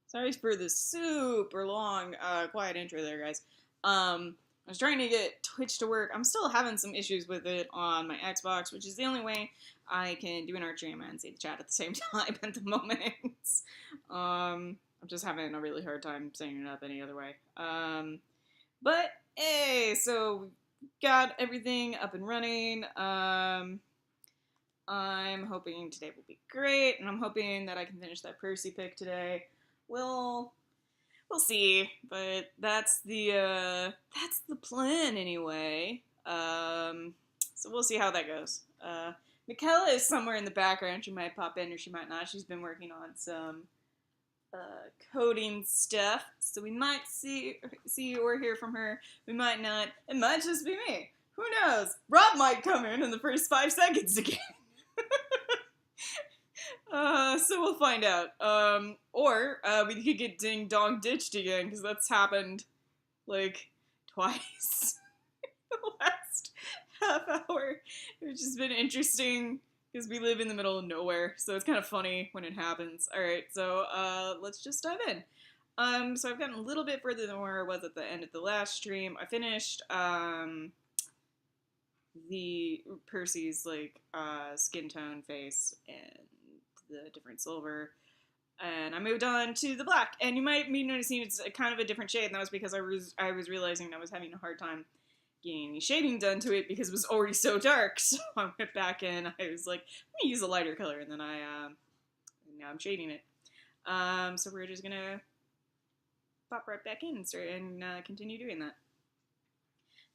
Sorry for the super long, quiet intro there, guys. I was trying to get Twitch to work. I'm still having some issues with it on my Xbox, which is the only way I can do an art stream and see the chat at the same time at the moment. I'm just having a really hard time setting it up any other way. But hey, so got everything up and running. I'm hoping today will be great, and I'm hoping that I can finish that Percy pick today. We'll see, but that's the plan anyway. So we'll see how that goes. Michaela is somewhere in the background. She might pop in or she might not. She's been working on some coding stuff, so we might see or hear from her. We might not. It might just be me. Who knows? Rob might come in the first 5 seconds again. So we'll find out. Or we could get ding dong ditched again, because that's happened like twice in the last half hour. It's just been interesting because we live in the middle of nowhere, so it's kind of funny when it happens. Alright, so let's just dive in. So I've gotten a little bit further than where I was at the end of the last stream. I finished the Percy's like skin tone face and the different silver, and I moved on to the black. And you might be noticing it's kind of a different shade, and that was because I was realizing I was having a hard time getting any shading done to it because it was already so dark. So I went back in. I was like, let me use a lighter color, and then now I'm shading it. So we're just gonna pop right back in and start and continue doing that.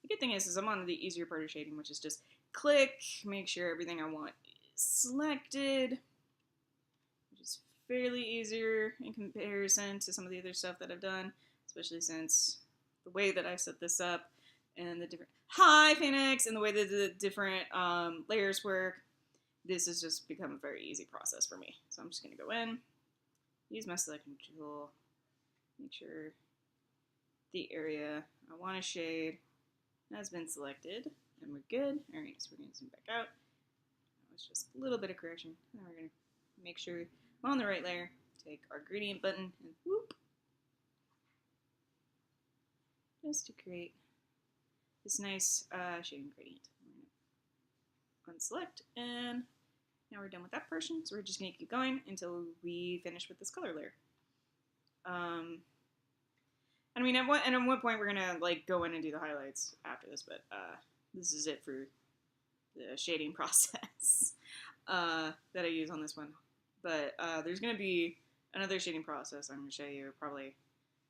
The good thing is I'm on the easier part of shading, which is just click, make sure everything I want is selected, which is fairly easier in comparison to some of the other stuff that I've done, especially since the way that I set this up and the different, hi Phoenix, and the way that the different layers work. This has just become a very easy process for me. So I'm just going to go in, use my selection tool, make sure the area I want to shade has been selected, and we're good. Alright, so we're going to zoom back out. That was just a little bit of correction. And we're going to make sure we're on the right layer. Take our gradient button and whoop, just to create this nice shading gradient. We're going to unselect, and now we're done with that portion. So we're just going to keep going until we finish with this color layer. I mean, at one point we're gonna like go in and do the highlights after this, but this is it for the shading process that I use on this one. But there's gonna be another shading process I'm gonna show you probably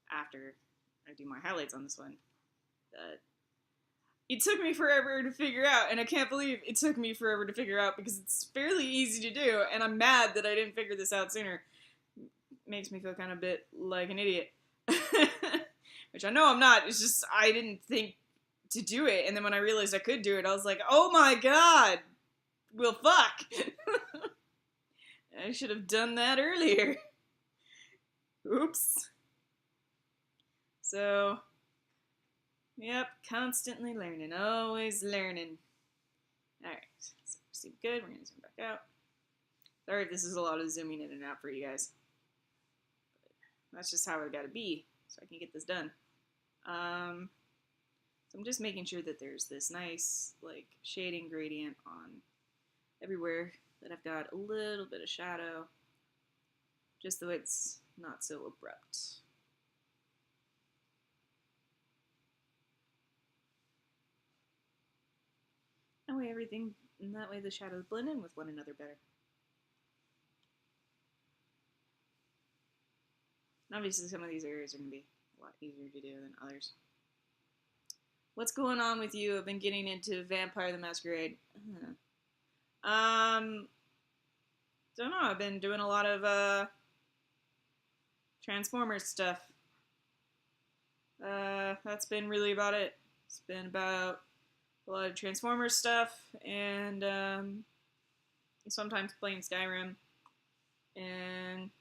after I do my highlights on this one. It took me forever to figure out, and I can't believe it took me forever to figure out because it's fairly easy to do, and I'm mad that I didn't figure this out sooner. It makes me feel kind of a bit like an idiot. Which I know I'm not, it's just I didn't think to do it, and then when I realized I could do it, I was like, oh my god! Well, fuck! I should have done that earlier. Oops. So, yep, constantly learning, always learning. Alright, so seem good, we're gonna zoom back out. Sorry if this is a lot of zooming in and out for you guys. But that's just how it gotta be, so I can get this done. So I'm just making sure that there's this nice like shading gradient on everywhere, that I've got a little bit of shadow, just so it's not so abrupt. That way that way the shadows blend in with one another better. And obviously some of these areas are going to be a lot easier to do than others. What's going on with you? I've been getting into Vampire the Masquerade. Don't know. I've been doing a lot of Transformers stuff. That's been really about it. It's been about a lot of Transformers stuff, and sometimes playing Skyrim, and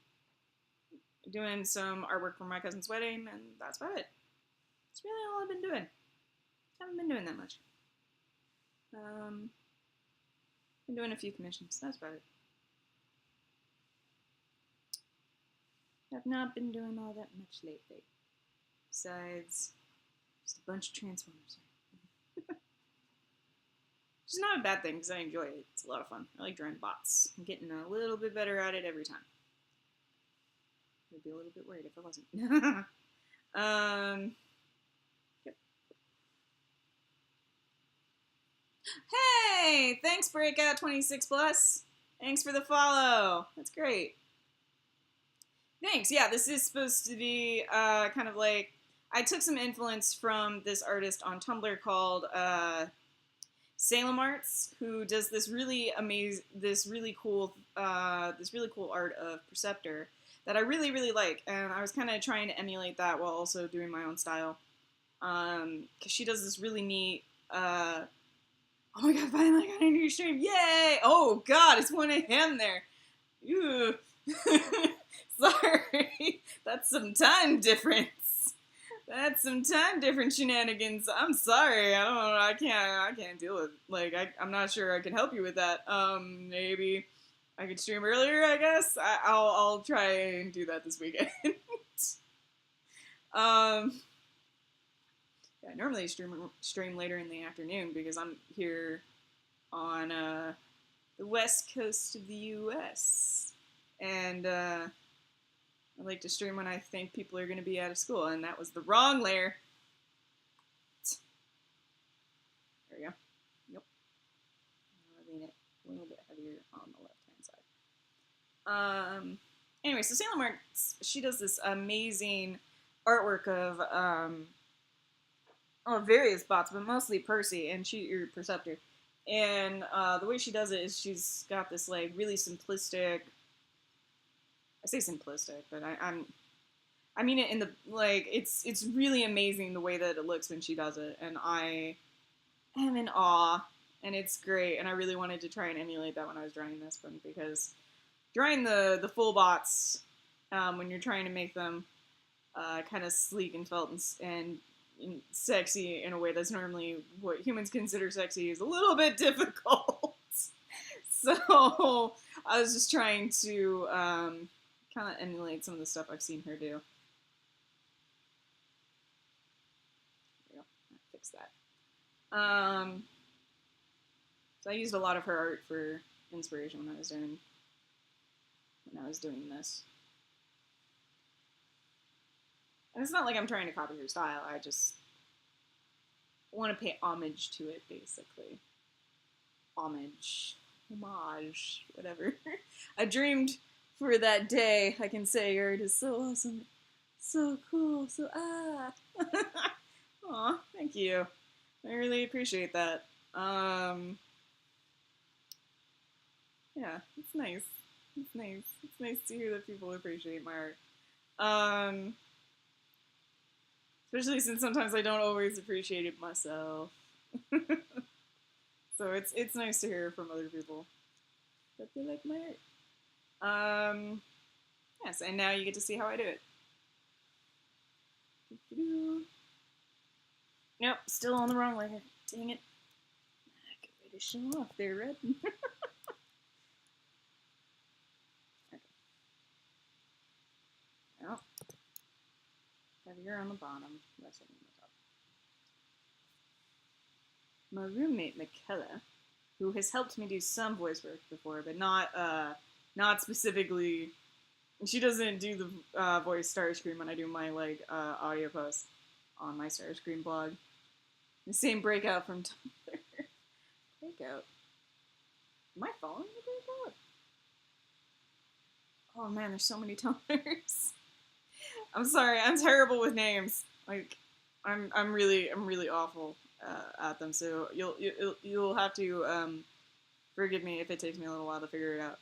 doing some artwork for my cousin's wedding, and that's about it. That's really all I've been doing. Haven't been doing that much. Been doing a few commissions. That's about it. Have not been doing all that much lately. Besides, just a bunch of Transformers. Which is not a bad thing, because I enjoy it. It's a lot of fun. I like drawing bots. I'm getting a little bit better at it every time. I'd be a little bit worried if I wasn't. Yep. Hey! Thanks, Breakout 26+. Thanks for the follow. That's great. Thanks. Yeah, this is supposed to be kind of like... I took some influence from this artist on Tumblr called Salem Arts, who does this really cool art of Perceptor that I really, really like, and I was kind of trying to emulate that while also doing my own style, because she does this really neat, oh my god, finally I got a new stream, yay! Oh god, it's 1 a.m. there, ew, sorry, that's some time difference. That's some time difference shenanigans. I'm sorry. I don't know. I can't deal with, like, I'm not sure I can help you with that. Maybe I could stream earlier, I guess. I'll try and do that this weekend. Yeah, I normally stream later in the afternoon because I'm here on the west coast of the U.S. And I like to stream when I think people are going to be out of school, and that was the wrong layer. There we go. Nope. I'll lean it a little bit heavier on the left-hand side. Anyway, so Salem Arts, she does this amazing artwork of various bots, but mostly Percy and your Perceptor. And the way she does it is she's got this like really simplistic. I say simplistic, but I mean it in the, like, it's really amazing the way that it looks when she does it, and I am in awe, and it's great, and I really wanted to try and emulate that when I was drawing this one, because drawing the full bots, when you're trying to make them kind of sleek and felt and sexy in a way that's normally what humans consider sexy is a little bit difficult. So I was just trying to kind of emulate some of the stuff I've seen her do. There we go. Fix that. So I used a lot of her art for inspiration when I was doing this. And it's not like I'm trying to copy her style. I just want to pay homage to it, basically. Homage, whatever. I dreamed for that day. I can say your art is so awesome, so cool, so Aw, thank you. I really appreciate that. Yeah, it's nice. It's nice. It's nice to hear that people appreciate my art. Especially since sometimes I don't always appreciate it myself. So it's nice to hear from other people that they like my art. Yes, and now you get to see how I do it. Nope, still on the wrong layer. Dang it. Good way to show off there, Red. Okay. Well, heavier on the bottom, less on the top. My roommate, Michaela, who has helped me do some voice work before, but not specifically. She doesn't do the voice Starscream when I do my audio posts on my Starscream blog. The same Breakout from Tumblr. Breakout. Am I following the Breakout? Oh man, there's so many Tumblrs. I'm sorry, I'm terrible with names. Like, I'm really awful at them. So you'll have to forgive me if it takes me a little while to figure it out.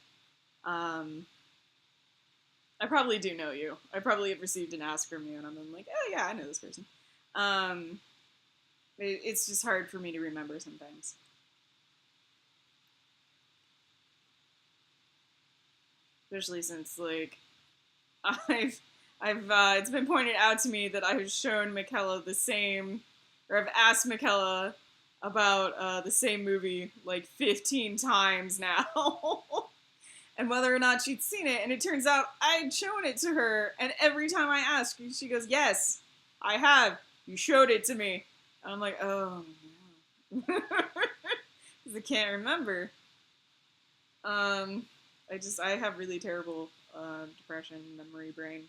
I probably do know you. I probably have received an ask from you, and I'm like, oh yeah, I know this person. It's just hard for me to remember sometimes. Especially since, like, it's been pointed out to me that I've shown Michaela the same, or I've asked Michaela about the same movie like 15 times now. and whether or not she'd seen it. And it turns out I'd shown it to her, and every time I ask, she goes, "Yes, I have. You showed it to me." And I'm like, "Oh no," because I can't remember. I have really terrible depression memory brain.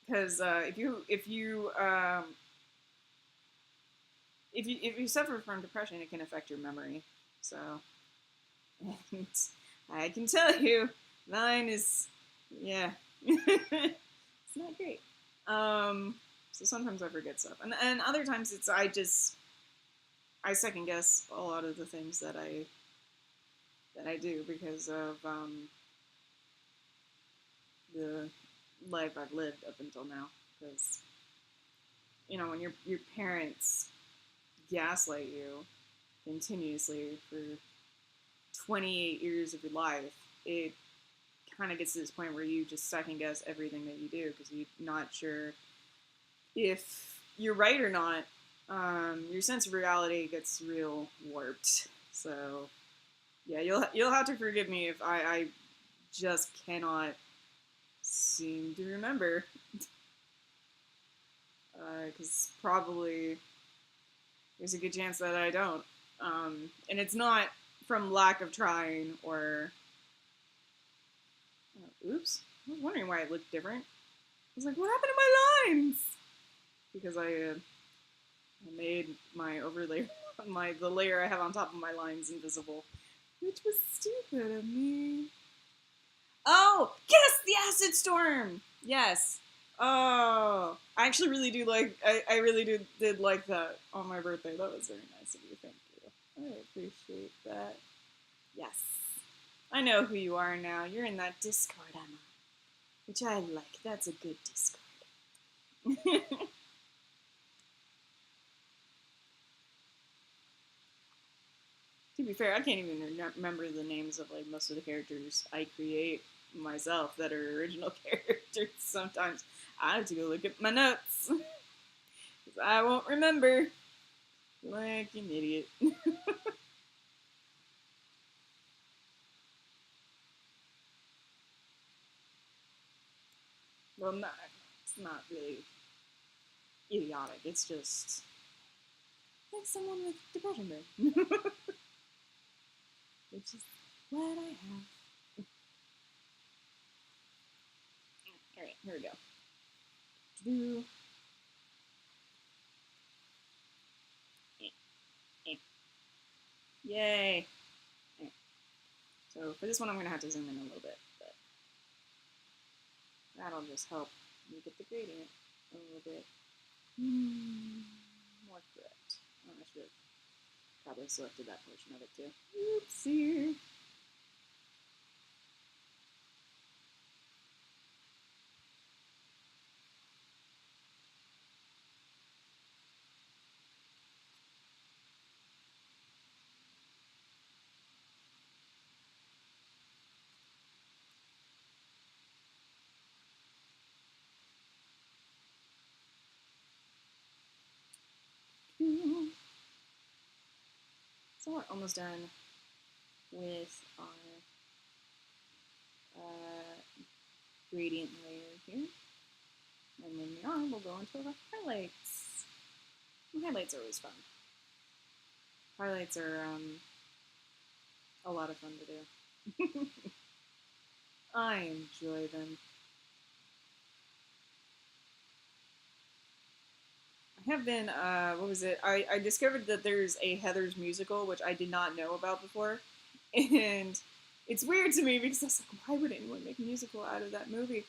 Because if you suffer from depression, it can affect your memory. So, and I can tell you, mine is, yeah, it's not great. So sometimes I forget stuff, and other times I second guess a lot of the things that I do because of the life I've lived up until now. Because when your parents gaslight you continuously for 28 years of your life, it kind of gets to this point where you just second guess everything that you do because you're not sure if you're right or not. Your sense of reality gets real warped. So, yeah, you'll have to forgive me if I just cannot seem to remember. Because probably there's a good chance that I don't. And it's not from lack of trying or... oops. I was wondering why it looked different. I was like, what happened to my lines? Because I made my overlay, the layer I have on top of my lines invisible. Which was stupid of me. Oh, yes, the acid storm! Yes. Oh, I actually really do like, I really did like that on my birthday. That was very nice of you, thank you. I appreciate that. Yes. I know who you are now. You're in that Discord, Emma. Which I like. That's a good Discord. To be fair, I can't even remember the names of like most of the characters I create myself that are original characters. Sometimes I have to go look at my notes. Because I won't remember. Like an idiot. Well, it's not really idiotic. It's just like someone with depression brain. Which is what I have. Alright, here we go. Yay! So for this one, I'm going to have to zoom in a little bit, but that'll just help me get the gradient a little bit more correct. Oh, I should have probably selected that portion of it too. Oopsie! So we're almost done with our gradient layer here. And then we'll go into our highlights. And highlights are always fun. Highlights are a lot of fun to do. I enjoy them. I have been, what was it? I discovered that there's a Heather's musical, which I did not know about before. And it's weird to me because I was like, why would anyone make a musical out of that movie?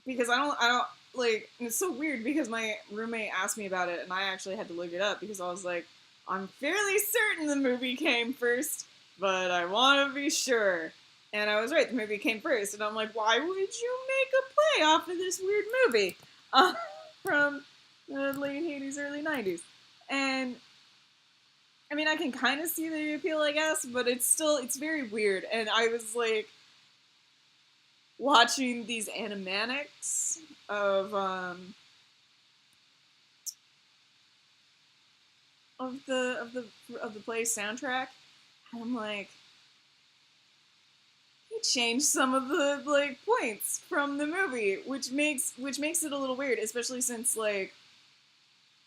Because I don't, like, and it's so weird because my roommate asked me about it and I actually had to look it up because I was like, I'm fairly certain the movie came first, but I want to be sure. And I was right, the movie came first. And I'm like, why would you make a play off of this weird movie from the late 80s, early 90s? And, I mean, I can kind of see the appeal, I guess, but it's very weird. And I was like, watching these animatics of the play soundtrack, I'm like, he changed some of the like points from the movie, which makes it a little weird, especially since like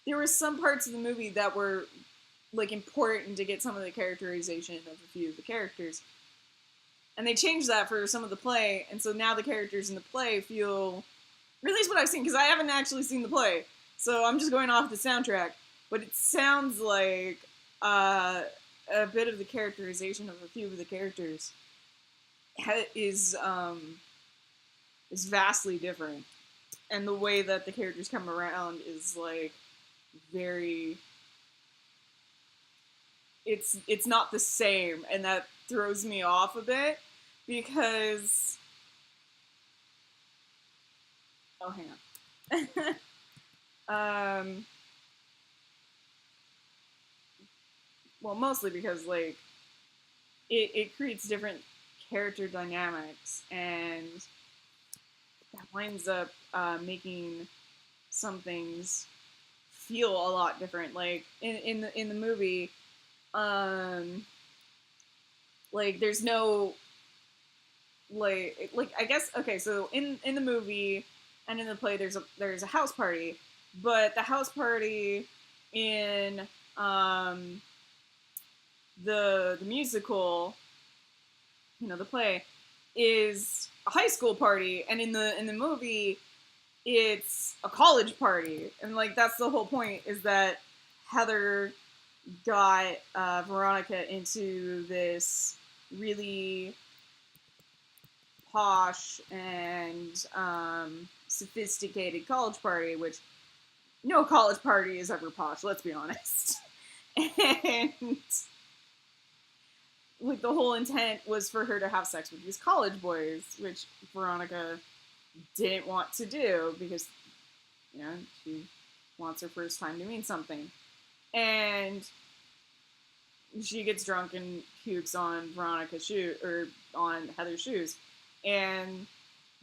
there were some parts of the movie that were like important to get some of the characterization of a few of the characters. And they changed that for some of the play, and so now the characters in the play feel, or at least what I've seen, because I haven't actually seen the play, so I'm just going off the soundtrack, but it sounds like a bit of the characterization of a few of the characters is vastly different, and the way that the characters come around is like very, it's not the same, and that throws me off a bit because, oh, hang on. Well, mostly because like it creates different character dynamics, and that winds up making some things feel a lot different. Like in the movie, like there's no like I guess, okay, so in the movie and in the play there's a house party, but the house party in the musical, the play, is a high school party, and in the movie it's a college party, and like that's the whole point, is that Heather got Veronica into this really posh and sophisticated college party, which no college party is ever posh, let's be honest. And like the whole intent was for her to have sex with these college boys, which Veronica didn't want to do because, she wants her first time to mean something. And she gets drunk and pukes on Veronica's shoe, or on Heather's shoes. And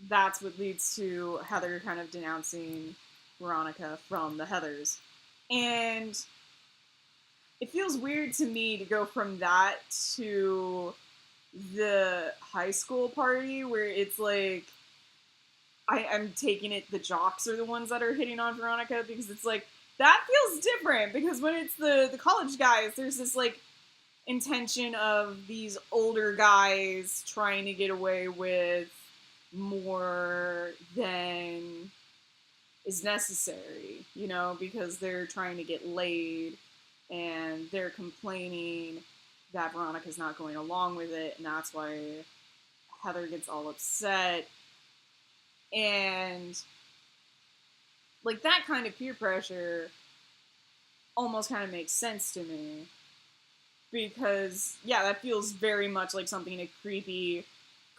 that's what leads to Heather kind of denouncing Veronica from the Heathers. And it feels weird to me to go from that to the high school party, where it's like, I'm taking it the jocks are the ones that are hitting on Veronica, because it's like, that feels different, because when it's the college guys, there's this like intention of these older guys trying to get away with more than is necessary, because they're trying to get laid, and they're complaining that Veronica's not going along with it, and that's why Heather gets all upset. And like that kind of peer pressure almost kind of makes sense to me, because yeah, that feels very much like something a creepy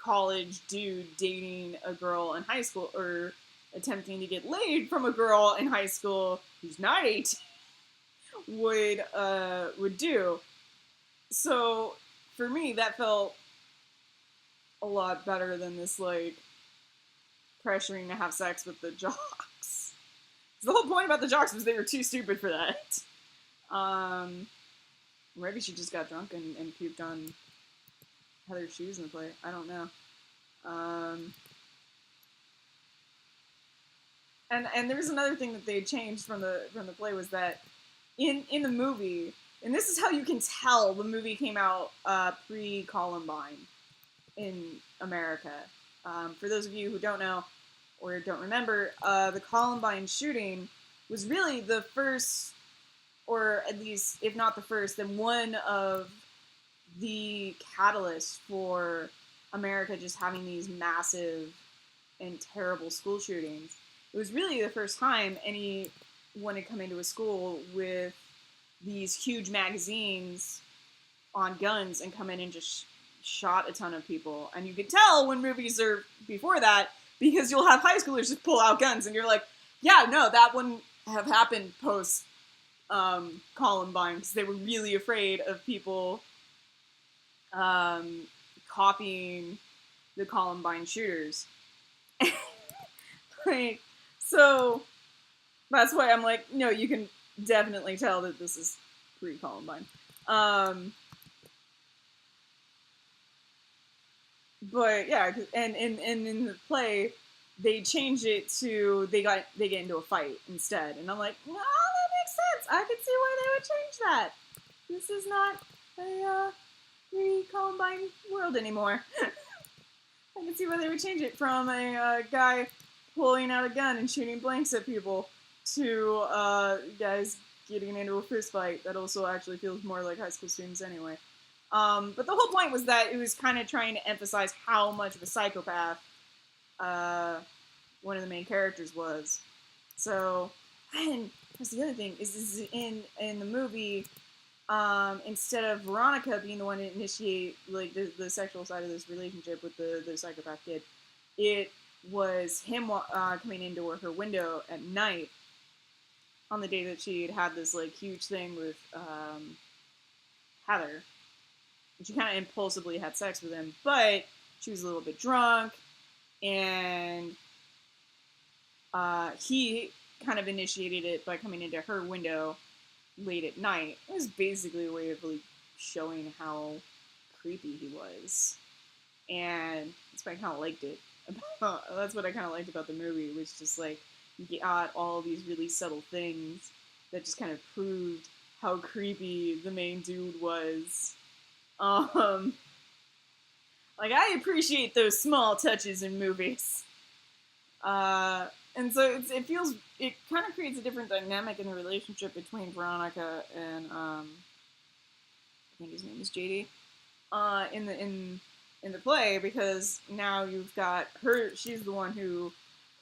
college dude dating a girl in high school, or attempting to get laid from a girl in high school who's not 18 would do. So for me, that felt a lot better than this like pressuring to have sex with the jocks. The whole point about the jocks was they were too stupid for that. Maybe she just got drunk and puked on Heather's shoes in the play. I don't know. And there was another thing that they changed from the play, was that in the movie, and this is how you can tell the movie came out pre-Columbine in America. For those of you who don't know or don't remember, the Columbine shooting was really the first, or at least, if not the first, then one of the catalysts for America just having these massive and terrible school shootings. It was really the first time anyone had come into a school with these huge magazines on guns and come in and just shot a ton of people. And you could tell when movies are before that, because you'll have high schoolers just pull out guns and you're like, yeah, no, that wouldn't have happened post Columbine, because they were really afraid of people copying the Columbine shooters. Like, so that's why I'm like, no, you can definitely tell that this is pre-Columbine. but yeah, and in the play, they change it to they get into a fight instead, and I'm like, no, that makes sense. I can see why they would change that. This is not a pre-Columbine world anymore. I can see why they would change it from a guy pulling out a gun and shooting blanks at people to guys getting into a fist fight that also actually feels more like high school students anyway. But the whole point was that it was kind of trying to emphasize how much of a psychopath one of the main characters was. So, and that's the other thing is in the movie, instead of Veronica being the one to initiate like the sexual side of this relationship with the psychopath kid, it was him coming into her window at night on the day that she had this like huge thing with Heather. And she kind of impulsively had sex with him, but she was a little bit drunk, and he kind of initiated it by coming into her window late at night. It was basically a way of like showing how creepy he was, and that's why I kind of liked it. That's what I kind of liked about the movie, was just like you got all these really subtle things that just kind of proved how creepy the main dude was. Like I appreciate those small touches in movies. And so it kind of creates a different dynamic in the relationship between Veronica and I think his name is JD in the play, because now you've got her. She's the one who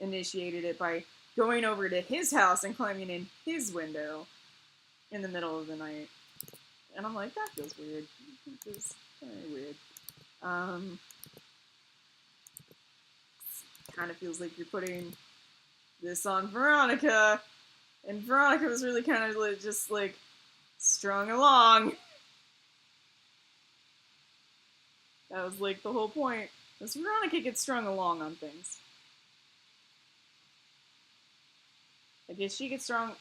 initiated it by going over to his house and climbing in his window in the middle of the night. And I'm like, that feels weird. It feels very weird. Kind of feels like you're putting this on Veronica, and Veronica was really kind of like, just like strung along. That was like the whole point. Was Veronica gets strung along on things. I guess she gets strung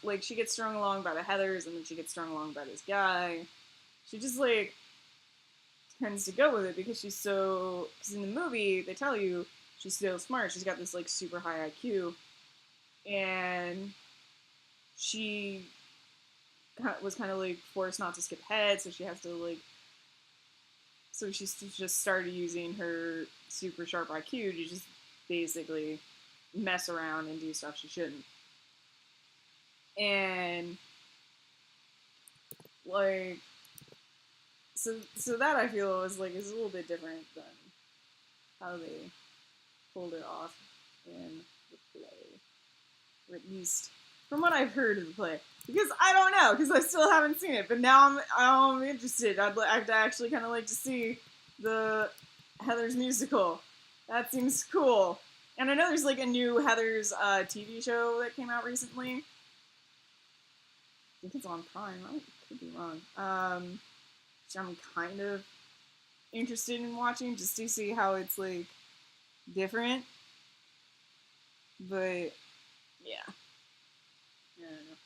along by the Heathers, and then she gets strung along by this guy. She just like tends to go with it because she's so. Because in the movie they tell you she's so smart. She's got this like super high IQ, and she was kind of like forced not to skip ahead, so she has to like. So she just started using her super sharp IQ to just basically mess around and do stuff she shouldn't. And like, so that I feel is like is a little bit different than how they pulled it off in the play, or at least from what I've heard of the play. Because I don't know, because I still haven't seen it, but now I'm interested. I'd actually kind of like to see the Heather's musical. That seems cool. And I know there's like a new Heather's TV show that came out recently. I think it's on Prime. I could be wrong. Which I'm kind of interested in watching just to see how it's like different. But yeah, I don't know.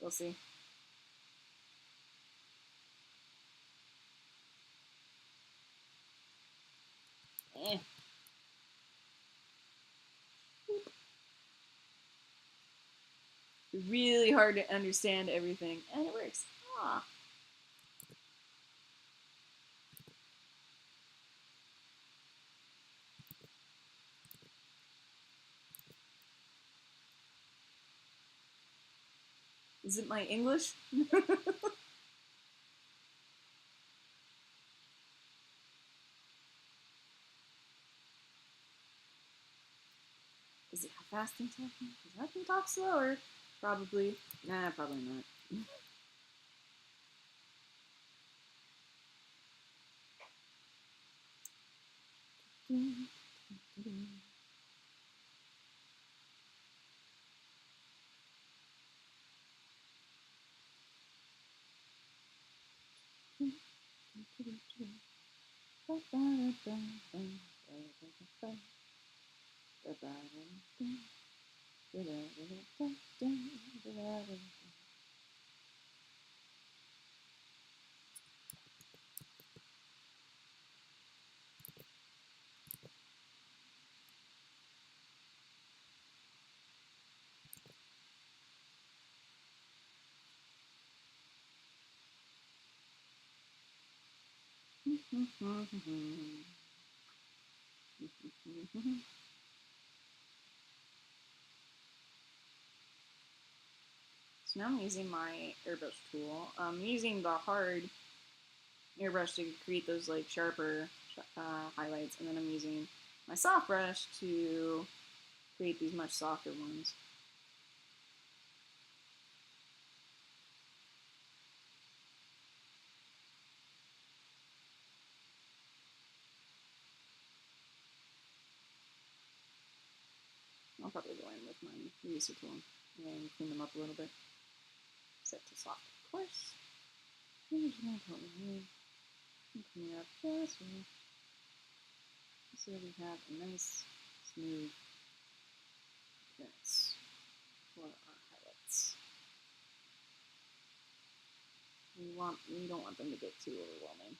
We'll see. Eh. Really hard to understand everything, and it works. Ah. Is it my English? Is it how fast I'm talking? Because I can talk slower. Probably. Nah, probably not. So now I'm using my airbrush tool. I'm using the hard airbrush to create those like sharper highlights, and then I'm using my soft brush to create these much softer ones. I'll probably go in with my eraser tool and clean them up a little bit. Set to soft, of course. Clean it up just right, so we have a nice, smooth appearance for our highlights. We don't want them to get too overwhelming.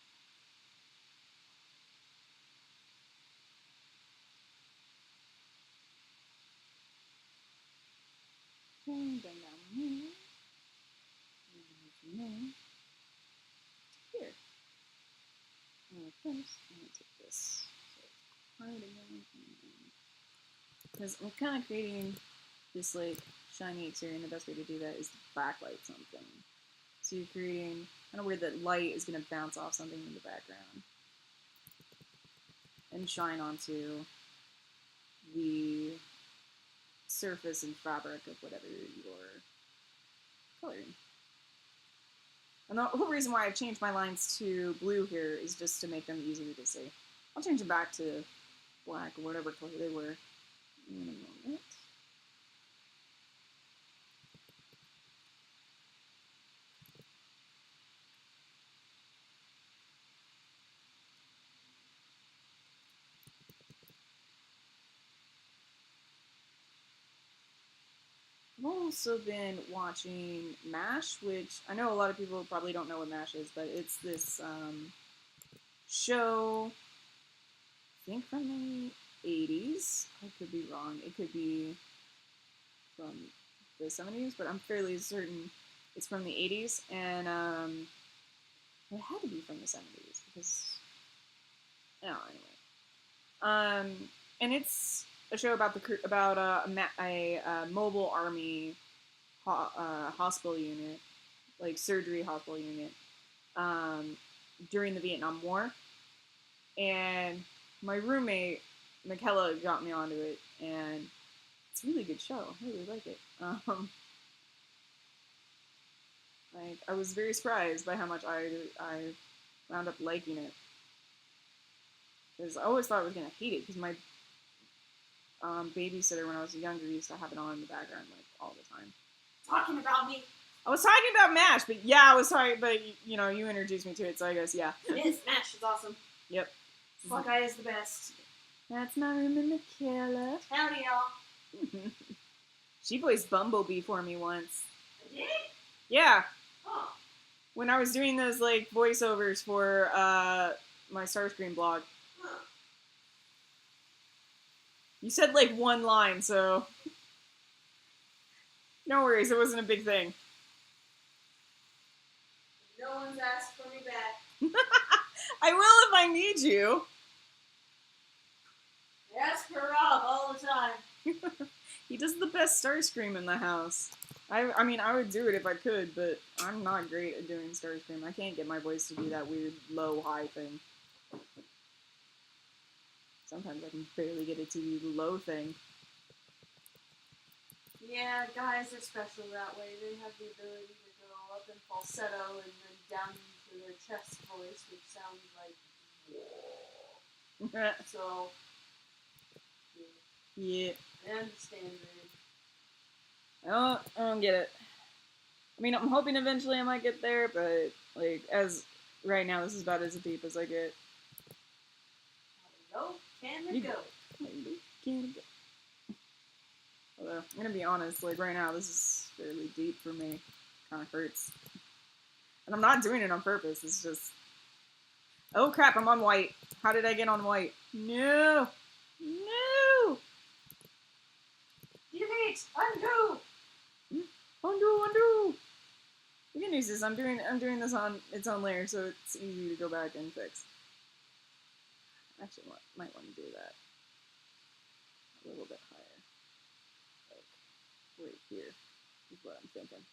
And bring down here. Here. And first, I'm going to take this. So it's hard again. Because I'm kind of creating this like shiny exterior, and the best way to do that is to backlight something. So you're creating kind of where the light is going to bounce off something in the background and shine onto the surface and fabric of whatever you're coloring. And the whole reason why I've changed my lines to blue here is just to make them easier to see. I'll change them back to black or whatever color they were in a moment. I've also been watching MASH, which I know a lot of people probably don't know what MASH is, but it's this show, I think from the 80s. I could be wrong. It could be from the 70s, but I'm fairly certain it's from the 80s, and it had to be from the 70s because, anyway. And it's a show about a mobile army hospital unit, like surgery hospital unit, during the Vietnam War. And my roommate, Michaela, got me onto it, and it's a really good show. I really like it. Like, I was very surprised by how much I wound up liking it. Because I always thought I was going to hate it, because my babysitter when I was younger used to have it on in the background like all the time. Talking about me. I was talking about MASH, but yeah, I was talking, but you know, you introduced me to it, so I guess, yeah. It is. MASH is awesome. Yep. That guy is the best. That's my roommate, Michaela. Howdy, y'all. She voiced Bumblebee for me once. I did? Yeah. Oh. When I was doing those, like, voiceovers for, my Starscream blog. Huh. You said, like, one line, so... No worries, it wasn't a big thing. No one's asked for me back. I will if I need you. I ask for Rob all the time. He does the best Starscream in the house. I mean, I would do it if I could, but I'm not great at doing Starscream. I can't get my voice to do that weird low-high thing. Sometimes I can barely get it to do the low thing. Yeah, guys are special that way. They have the ability to go up in falsetto and then down into their chest voice, which sounds like whoa. So, yeah. I understand, man. I don't get it. I mean, I'm hoping eventually I might get there, but, like, as right now, this is about as deep as I get. How low can it go? Can it go? Although, I'm gonna be honest, like, right now, this is fairly deep for me. Kinda hurts. And I'm not doing it on purpose, it's just... Oh crap, I'm on white. How did I get on white? No! No! Delete! Undo! Undo! The good news is I'm doing this on its own layer, so it's easy to go back and fix. Actually, might want to do that a little bit higher. Like, right here is what I'm thinking.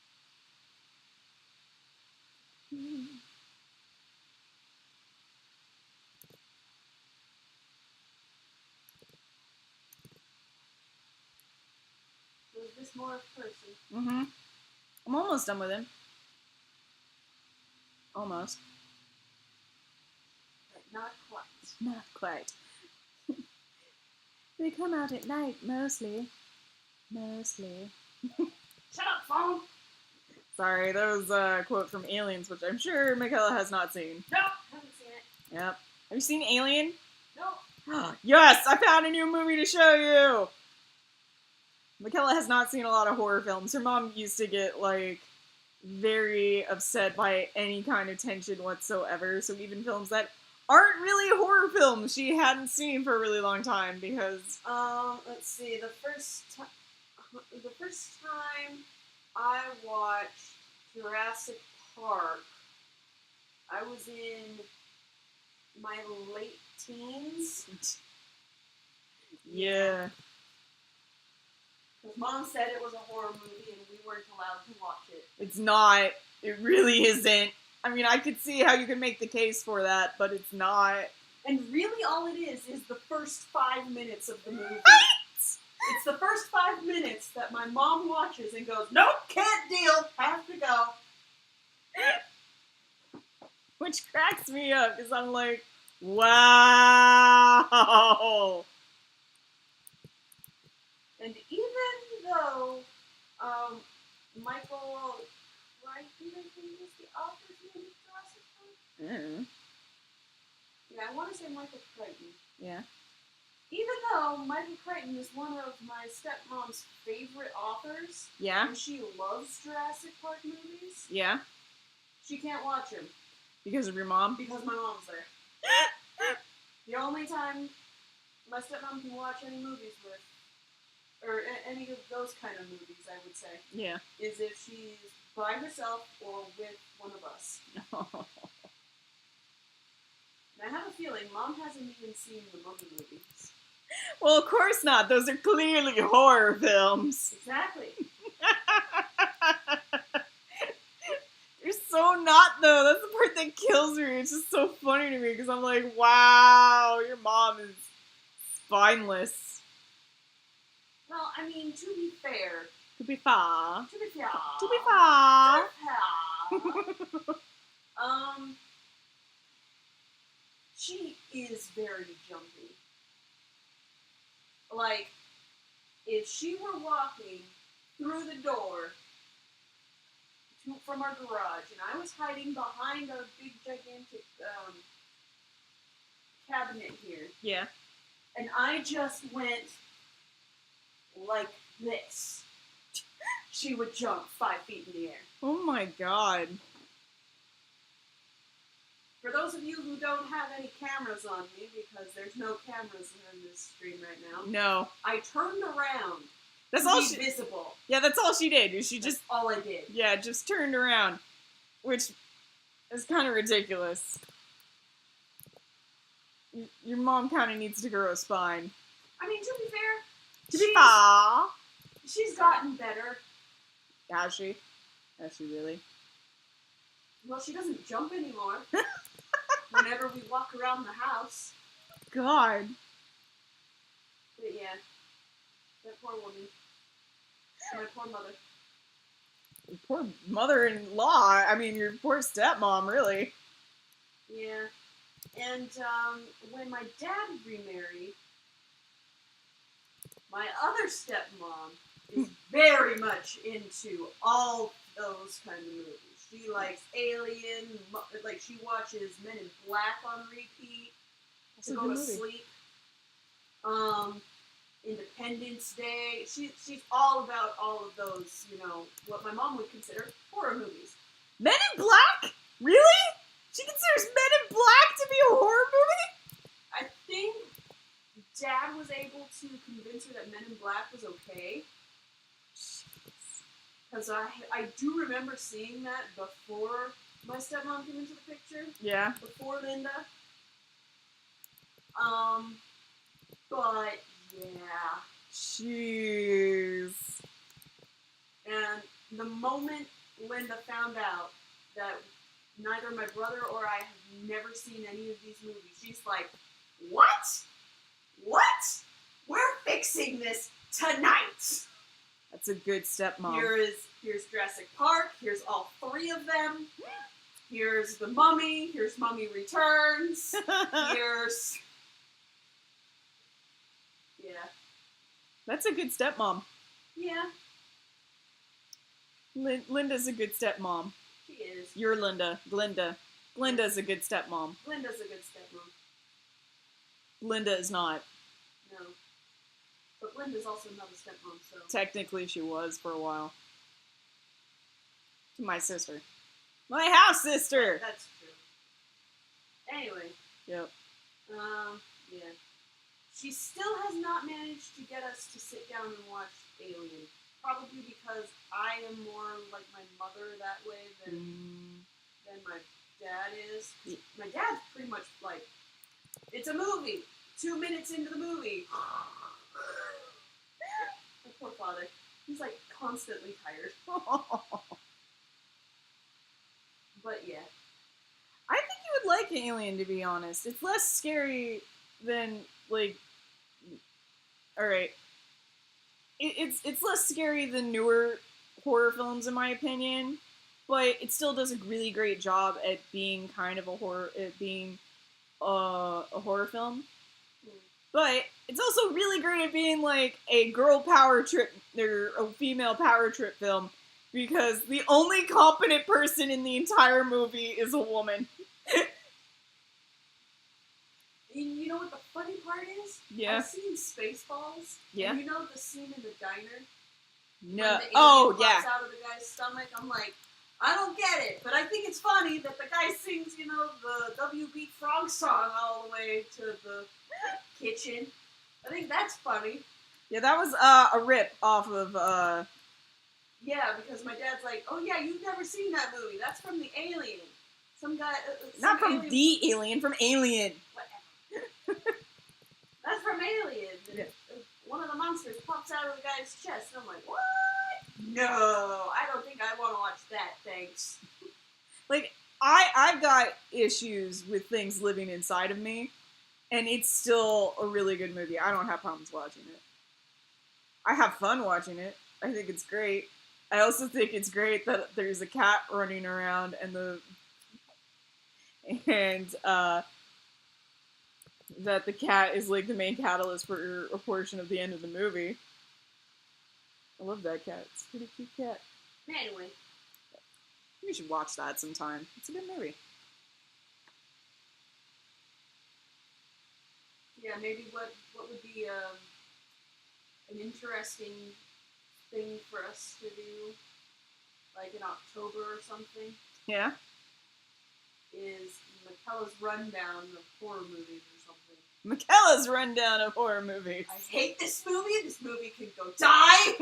So is this more of Percy? Mm-hmm. I'm almost done with him. Almost. But not quite. Not quite. They come out at night, mostly. Mostly. Shut up, phone! Sorry, that was a quote from Aliens, which I'm sure Michaela has not seen. No, haven't seen it. Yep. Have you seen Alien? No. Yes! I found a new movie to show you! Michaela has not seen a lot of horror films. Her mom used to get, like, very upset by any kind of tension whatsoever, so even films that aren't really horror films she hadn't seen for a really long time, because... Let's see, the first time I watched Jurassic Park, I was in my late teens. Yeah. Because Mom said it was a horror movie and we weren't allowed to watch it. It's not. It really isn't. I mean, I could see how you could make the case for that, but it's not. And really all it is the first 5 minutes of the movie. Right? It's the first 5 minutes that my mom watches and goes, nope, can't deal, have to go. Which cracks me up, because I'm like, wow! And even though Michael Crichton, I think is the author's name of Jurassic Park? Mm. Yeah, I want to say Michael Crichton. Yeah. Even though Michael Crichton is one of my stepmom's favorite authors, Yeah? and she loves Jurassic Park movies, Yeah? she can't watch them. Because of your mom? Because my mom's there. The only time my stepmom can watch any movies with, or any of those kind of movies, I would say, Yeah. is if she's by herself or with one of us. And I have a feeling Mom hasn't even seen the Mummy movies. Well, of course not. Those are clearly horror films. Exactly. They're so not, though. That's the part that kills me. It's just so funny to me, because I'm like, wow, your mom is spineless. Well, I mean, to be fair. To be fair. To be fair. To be fair. She is very jumpy. Like, if she were walking through the door from our garage, and I was hiding behind our big, gigantic cabinet here, Yeah. and I just went like this, she would jump 5 feet in the air. Oh my god. For those of you who don't have any cameras on me, because there's no cameras in this stream right now, No. I turned around That's to all be she... visible. Yeah, that's all she did. She That's just... all I did. Yeah, just turned around. Which is kind of ridiculous. Your mom kind of needs to grow a spine. I mean, to be fair, To be fair. she's gotten better. Has she? Has she really? Well, she doesn't jump anymore. Whenever we walk around the house. God. But yeah, that poor woman. My poor mother. Your poor mother-in-law. I mean, your poor stepmom, really. Yeah. And when my dad remarried, my other stepmom is very much into all those kind of movies. She likes Alien, like she watches Men in Black on repeat to go to sleep. Independence Day. She's all about all of those, you know, what my mom would consider horror movies. Men in Black? Really? She considers Men in Black to be a horror movie? I think Dad was able to convince her that Men in Black was okay. Because I do remember seeing that before my stepmom came into the picture. Yeah. Before Linda. But yeah. Jeez. And the moment Linda found out that neither my brother or I have never seen any of these movies, she's like, "What? What? We're fixing this tonight." That's a good stepmom. Here's Jurassic Park. Here's all three of them. Here's The Mummy. Here's Mummy Returns. Here's... Yeah. That's a good stepmom. Yeah. Linda's a good stepmom. She is. You're Linda. Glinda's a good stepmom. Linda's a good stepmom. Linda is not. No. But Linda's also not a stepmom, so... Technically, she was for a while. My sister. My house sister! That's true. Anyway. Yep. Yeah. She still has not managed to get us to sit down and watch Alien. Probably because I am more like my mother that way than my dad is. My dad's pretty much like, it's a movie. 2 minutes into the movie. My poor father. He's like constantly tired. But yeah. I think you would like Alien, to be honest. It's less scary than, like... Alright. It's less scary than newer horror films, in my opinion, but it still does a really great job at being kind of a horror film. But it's also really great at being like a girl power trip or a female power trip film, because the only competent person in the entire movie is a woman. You know what the funny part is? Yeah. I've seen Spaceballs. Yeah. And you know the scene in the diner? No. When the Oh, alien pops out of the guy's stomach? I'm like, I don't get it, but I think it's funny that the guy sings, you know, the WB Frog song all the way to the kitchen. I think that's funny. Yeah, that was a rip off of Yeah, because my dad's like, oh yeah, you've never seen that movie. That's from the Alien. Some guy... not from alien... the Alien, from Alien. Whatever. That's from Alien. Yeah. One of the monsters pops out of the guy's chest. And I'm like, what? No, I don't think I want to watch that, thanks. Like, I've got issues with things living inside of me, and it's still a really good movie. I don't have problems watching it. I have fun watching it. I think it's great. I also think it's great that there's a cat running around and that the cat is like the main catalyst for a portion of the end of the movie. I love that cat. It's a pretty cute cat. Anyway. You should watch that sometime. It's a good movie. Yeah, maybe what would be an interesting thing for us to do, like in October or something? Yeah? Is McKella's rundown of horror movies or something. McKella's rundown of horror movies. I hate this movie. This movie can go die.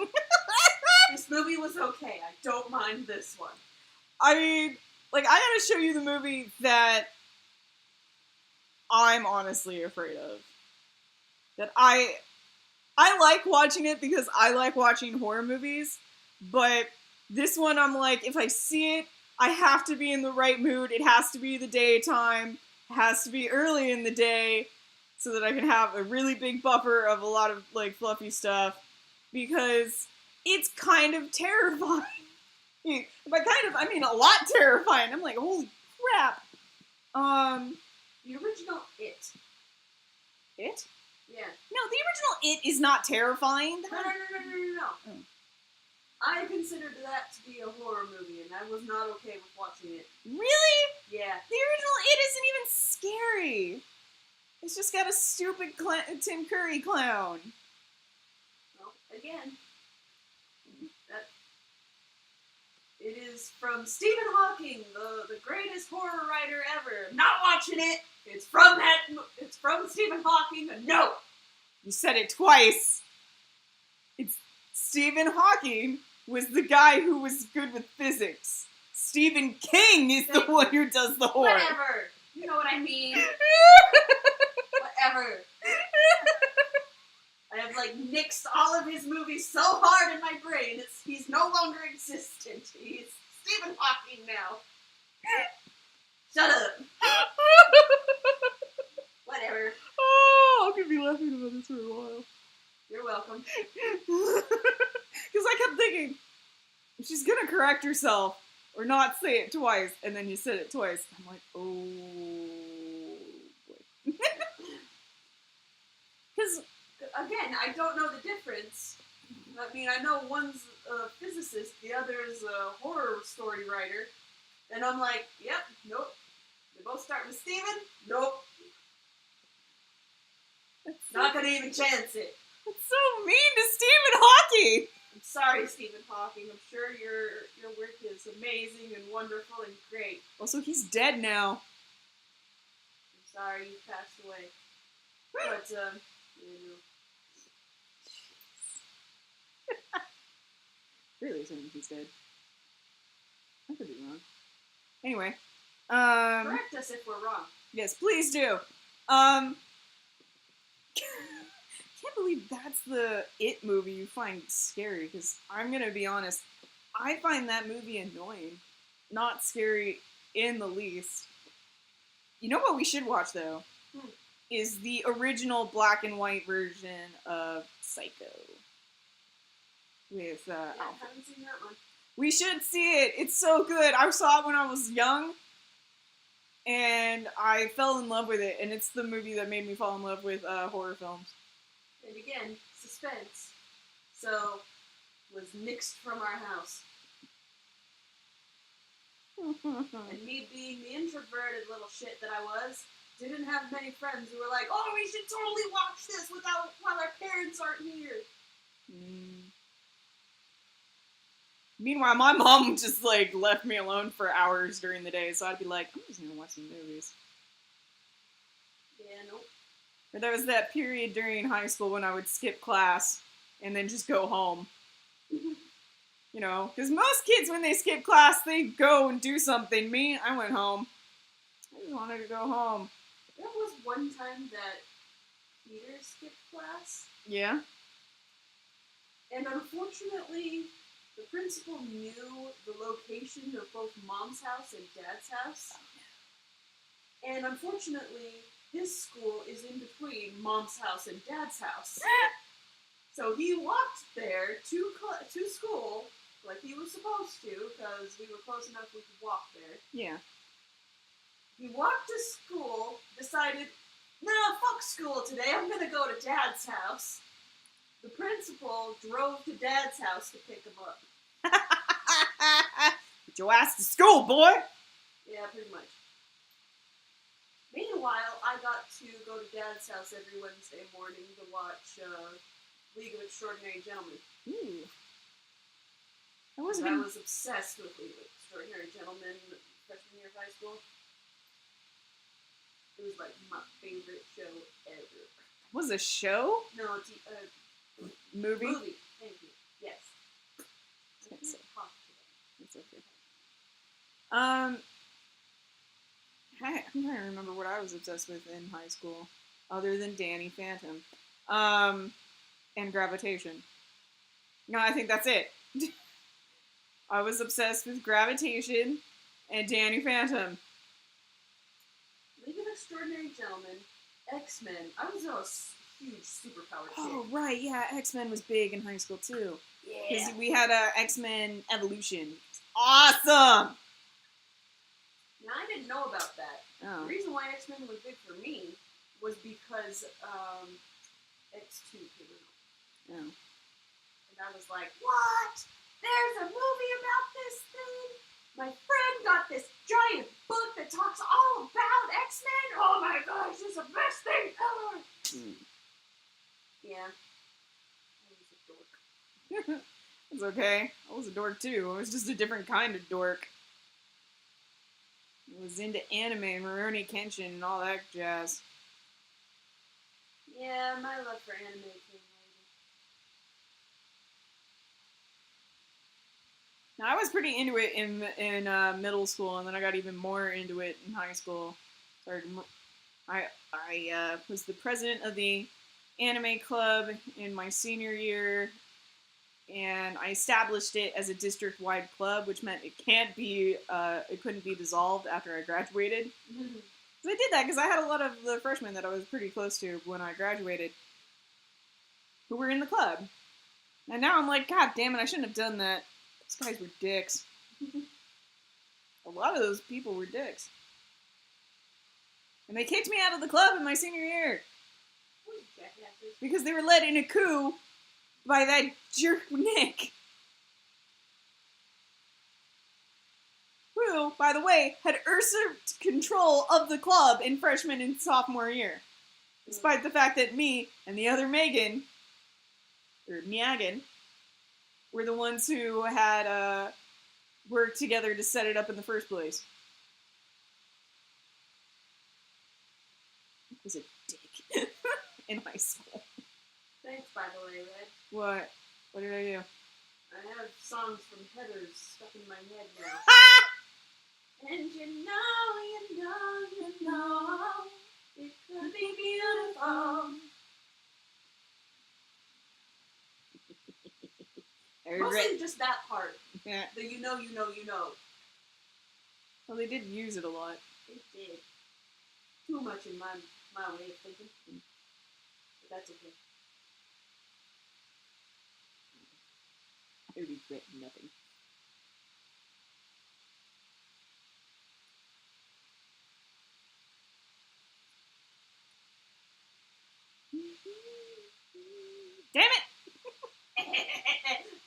This movie was okay. I don't mind this one. I mean, like, I gotta show you the movie that I'm honestly afraid of. That I like watching it because I like watching horror movies, but this one I'm like, if I see it, I have to be in the right mood. It has to be the daytime. It has to be early in the day so that I can have a really big buffer of a lot of, like, fluffy stuff, because it's kind of terrifying. By kind of, I mean a lot terrifying. I'm like, holy crap. The original It. It? Yeah. No, the original It is not terrifying. No. Oh. I considered that to be a horror movie, and I was not okay with watching it. Really? Yeah. The original It isn't even scary. It's just got a stupid Tim Curry clown. Well, again, it is from Stephen Hawking, the greatest horror writer ever. Not watching it. It's from Stephen Hawking. No. You said it twice. It's Stephen Hawking was the guy who was good with physics. Stephen King is the one who does the horror. Whatever. You know what I mean. Whatever. I have, like, nixed all of his movies so hard in my brain, he's no longer existent. He's Stephen Hawking now. Shut up. Whatever. Oh, I'm gonna be laughing about this for a while. You're welcome. Because I kept thinking, she's gonna correct herself or not say it twice, and then you said it twice. I'm like, oh boy. Because again, I don't know the difference. I mean, I know one's a physicist, the other is a horror story writer, and I'm like, yep, nope. They both start with Stephen. Nope. Not gonna even chance it. That's so mean to Stephen Hawking. I'm sorry, Stephen Hawking. I'm sure your work is amazing and wonderful and great. Also, he's dead now. I'm sorry you passed away. But, you know. Really assuming he's dead. I could be wrong. Anyway. Correct us if we're wrong. Yes, please do. Can't believe that's the It movie you find scary, because I'm gonna be honest, I find that movie annoying. Not scary in the least. You know what we should watch, though? Is the original black and white version of Psycho. With, I haven't seen that one. We should see it! It's so good! I saw it when I was young, and I fell in love with it, and it's the movie that made me fall in love with horror films. And again, suspense. So, was nixed from our house. And me being the introverted little shit that I was, didn't have many friends who were like, oh, we should totally watch this while our parents aren't here. Meanwhile, my mom just, like, left me alone for hours during the day, so I'd be like, I'm just gonna watch some movies. Yeah, nope. Or there was that period during high school when I would skip class and then just go home. You know, because most kids, when they skip class, they go and do something. Me, I went home. I just wanted to go home. There was one time that Peter skipped class. Yeah? And unfortunately, the principal knew the location of both Mom's house and Dad's house. And unfortunately, his school is in between Mom's house and Dad's house. So he walked there to school, like he was supposed to, because we were close enough we could walk there. Yeah. He walked to school, decided, no, fuck school today, I'm gonna go to Dad's house. The principal drove to Dad's house to pick him up. Get your ass to school, boy! Yeah, pretty much. Meanwhile, I got to go to Dad's house every Wednesday morning to watch League of Extraordinary Gentlemen. Ooh. I was obsessed with League of Extraordinary Gentlemen freshman year of high school. It was like my favorite show ever. Was a show? No, Movie? Movie. Thank you. Yes. I can't talk today. It's okay. I'm trying to remember what I was obsessed with in high school, other than Danny Phantom, and Gravitation. No, I think that's it. I was obsessed with Gravitation and Danny Phantom. League of Extraordinary Gentlemen, X-Men. I was a huge superpower kid. Oh, right, yeah, X-Men was big in high school, too. Yeah. Because we had X-Men Evolution. Awesome! Now, I didn't know about that. Oh. The reason why X-Men was big for me was because X2 came out. Oh. And I was like, what? There's a movie about this thing? My friend got this giant book that talks all about X-Men? Oh my gosh, it's the best thing ever! Yeah. I was a dork. It's okay. I was a dork, too. I was just a different kind of dork. I was into anime and Rurouni Kenshin and all that jazz. Yeah, my love for anime came later. Now, I was pretty into it in middle school, and then I got even more into it in high school. I was the president of the anime club in my senior year, and I established it as a district-wide club, which meant it couldn't be dissolved after I graduated. So I did that because I had a lot of the freshmen that I was pretty close to when I graduated who were in the club. And now I'm like, God damn it, I shouldn't have done that. Those guys were dicks. A lot of those people were dicks. And they kicked me out of the club in my senior year. Because they were led in a coup by that jerk Nick. Who, by the way, had usurped control of the club in freshman and sophomore year. Despite the fact that me and the other Megan, or Megan, were the ones who had worked together to set it up in the first place. I was a dick in high school. Thanks, by the way, Red. What? What did I do? I have songs from Heathers stuck in my head now. And you know, it could be beautiful. Mostly just that part. Yeah. The you know. Well, they did use it a lot. They did. Too much in my way of thinking. But that's okay. I regret nothing. Damn it!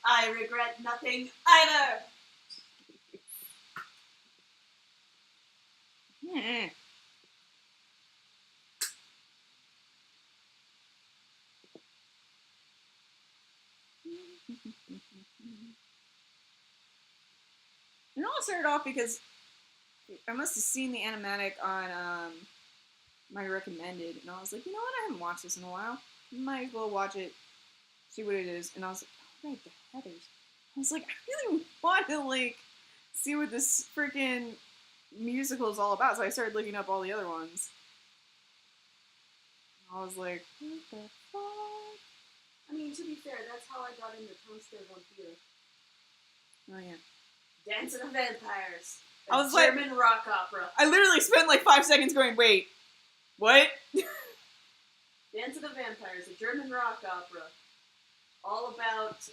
I regret nothing either. Yeah. And it all started off because I must have seen the animatic on my recommended, and I was like, you know what, I haven't watched this in a while. Might as well watch it, see what it is. And I was like, oh right, the Heathers. I was like, I really want to like see what this freaking musical is all about. So I started looking up all the other ones. I was like, what the fuck? I mean, to be fair, that's how I got into Tonster Von Theater. Oh yeah. Dance of the Vampires. I was German rock opera. I literally spent like 5 seconds going, wait, what? Dance of the Vampires, a German rock opera. All about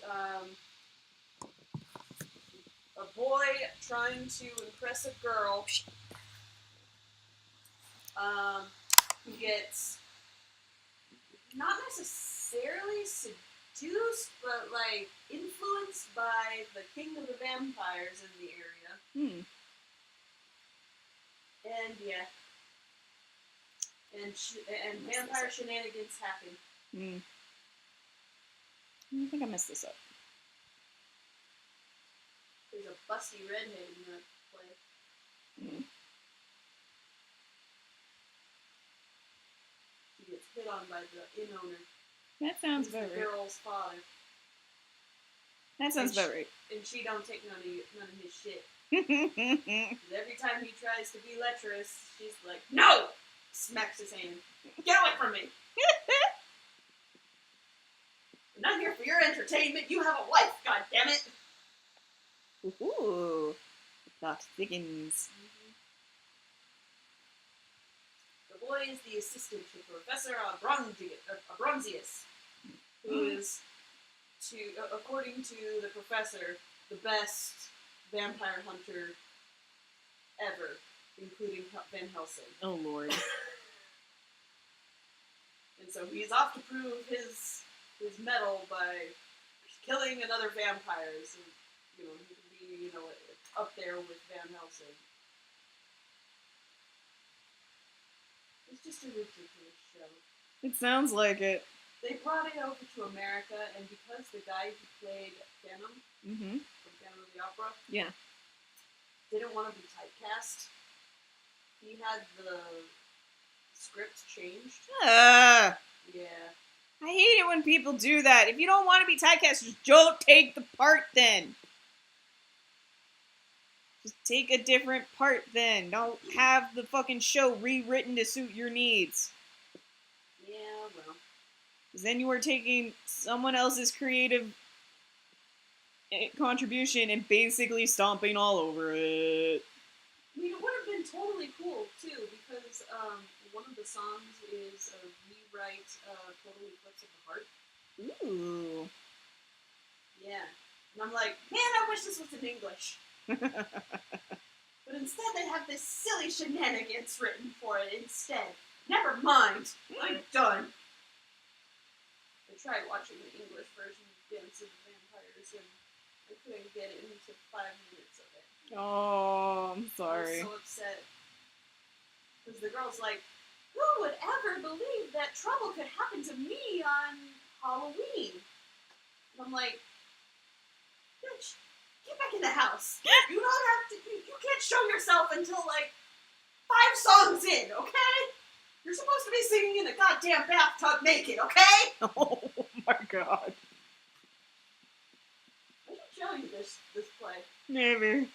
a boy trying to impress a girl who gets not necessarily seduced, but like influenced by the king of the vampires in the area. And yeah. And vampire shenanigans happen. I think I messed this up. There's a busty redhead in that play. She gets hit on by the inn owner. That sounds about right. The girl's father. That sounds about right. And she don't take none of his shit. Every time he tries to be lecherous, she's like, no! Smacks his hand. Get away from me! I'm not here for your entertainment. You have a wife, goddammit! Ooh, the plot thickens. The boy is the assistant to Professor Abronzius, who is, according to the professor, the best vampire hunter ever, including Van Helsing. Oh lord. And so he's off to prove his mettle by killing another vampires, and he can be, up there with Van Helsing. It's just a ridiculous show. It sounds like it. They brought it over to America, and because the guy who played Venom from Phantom of the Opera, didn't want to be typecast, he had the script changed. Yeah. I hate it when people do that. If you don't want to be typecast, just don't take the part then. Just Take a different part then. Don't have the fucking show rewritten to suit your needs. Yeah, well. Because then you are taking someone else's creative contribution and basically stomping all over it. I mean, it would have been totally cool, too, because one of the songs is a rewrite Total Eclipse of the Heart. Ooh. Yeah. And I'm like, man, I wish this was in English. But instead they have this silly shenanigans written for it instead. Never mind. I'm done. I tried watching the English version of Dance of the Vampires and I couldn't get into 5 minutes of it. Oh, I'm sorry. I was so upset. Because the girl's like, who would ever believe that trouble could happen to me on Halloween? And I'm like, bitch, get back in the house. You don't have to, you can't show yourself until like 5 songs in, okay? You're supposed to be singing in a goddamn bathtub naked, okay? Oh my god. I should show you this play. Maybe.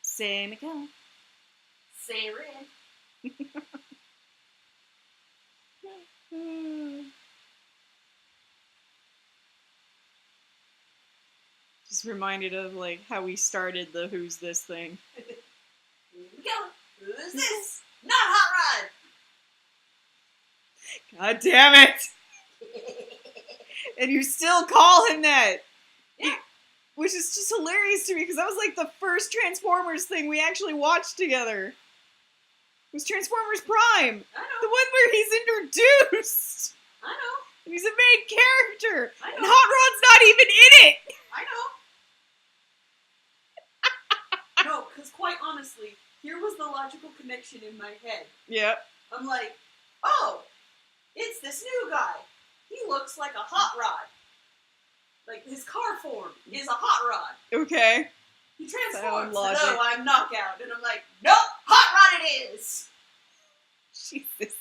Semicolon. Say red. Just reminded of like how we started the Who's This thing. Here we go. Who's this? Not Hot Rod! God damn it! And you still call him that! Yeah. Which is just hilarious to me, because that was like the first Transformers thing we actually watched together. It was Transformers Prime! I know. The one where he's introduced! I know. And he's a main character! I know. And Hot Rod's not even in it! I know. No, because quite honestly, here was the logical connection in my head. Yep. I'm like, oh, it's this new guy. He looks like a hot rod. Like, his car form is a hot rod. Okay. He transforms. logic. Hello, I'm Knockout. And I'm like, nope, hot rod it is. Jesus.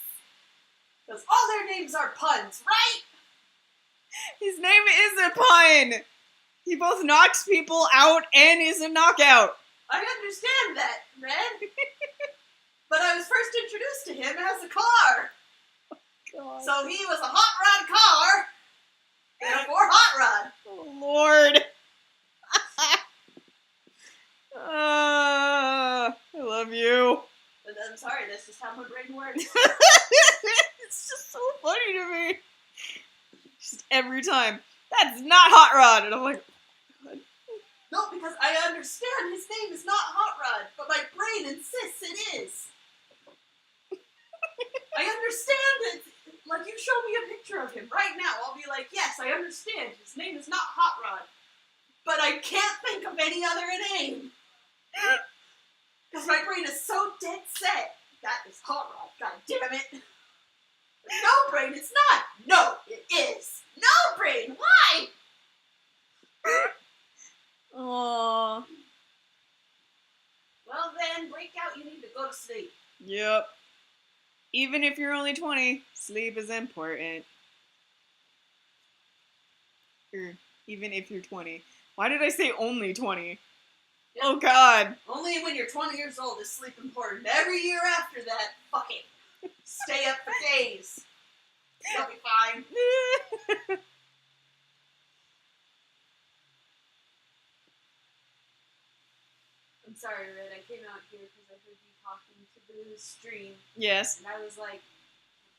Because all their names are puns, right? His name is a pun! He both knocks people out and is a knockout. I understand that, Red. But I was first introduced to him as a car. God. So he was a hot rod car. Therefore, hot rod. Oh, Lord. I love you. But I'm sorry, that's just how my brain works. It's just so funny to me. Just every time. That's not Hot Rod. And I'm like, God. No, because I understand his name is not Hot Rod, but my brain insists it is. I understand it. Like, you show me a picture of him right now, I'll be like, yes, I understand. His name is not Hot Rod. But I can't think of any other name. Because my brain is so dead set. That is Hot Rod, god damn it. No, brain, it's not. No, it is. No, brain, why? Aww. Well then, break out, you need to go to sleep. Yep. Even if you're only 20, sleep is important. Or even if you're 20. Why did I say only 20? Yep. Oh god. Only when you're 20 years old is sleep important. Every year after that, fuck it. Stay up for days. You'll be fine. I'm sorry, Red. I came out here because I heard you talking to the stream. Yes. And I was like,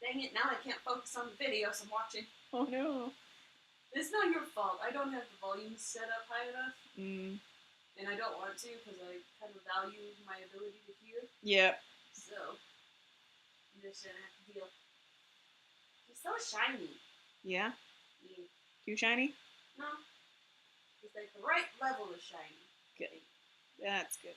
dang it, now I can't focus on the videos I'm watching. Oh no. It's not your fault. I don't have the volume set up high enough. Mm. And I don't want to because I kind of value my ability to hear. Yep. So, I'm just gonna have to deal. He's so shiny. Yeah? Yeah. Too shiny? No. He's like the right level of shiny. Good. That's good.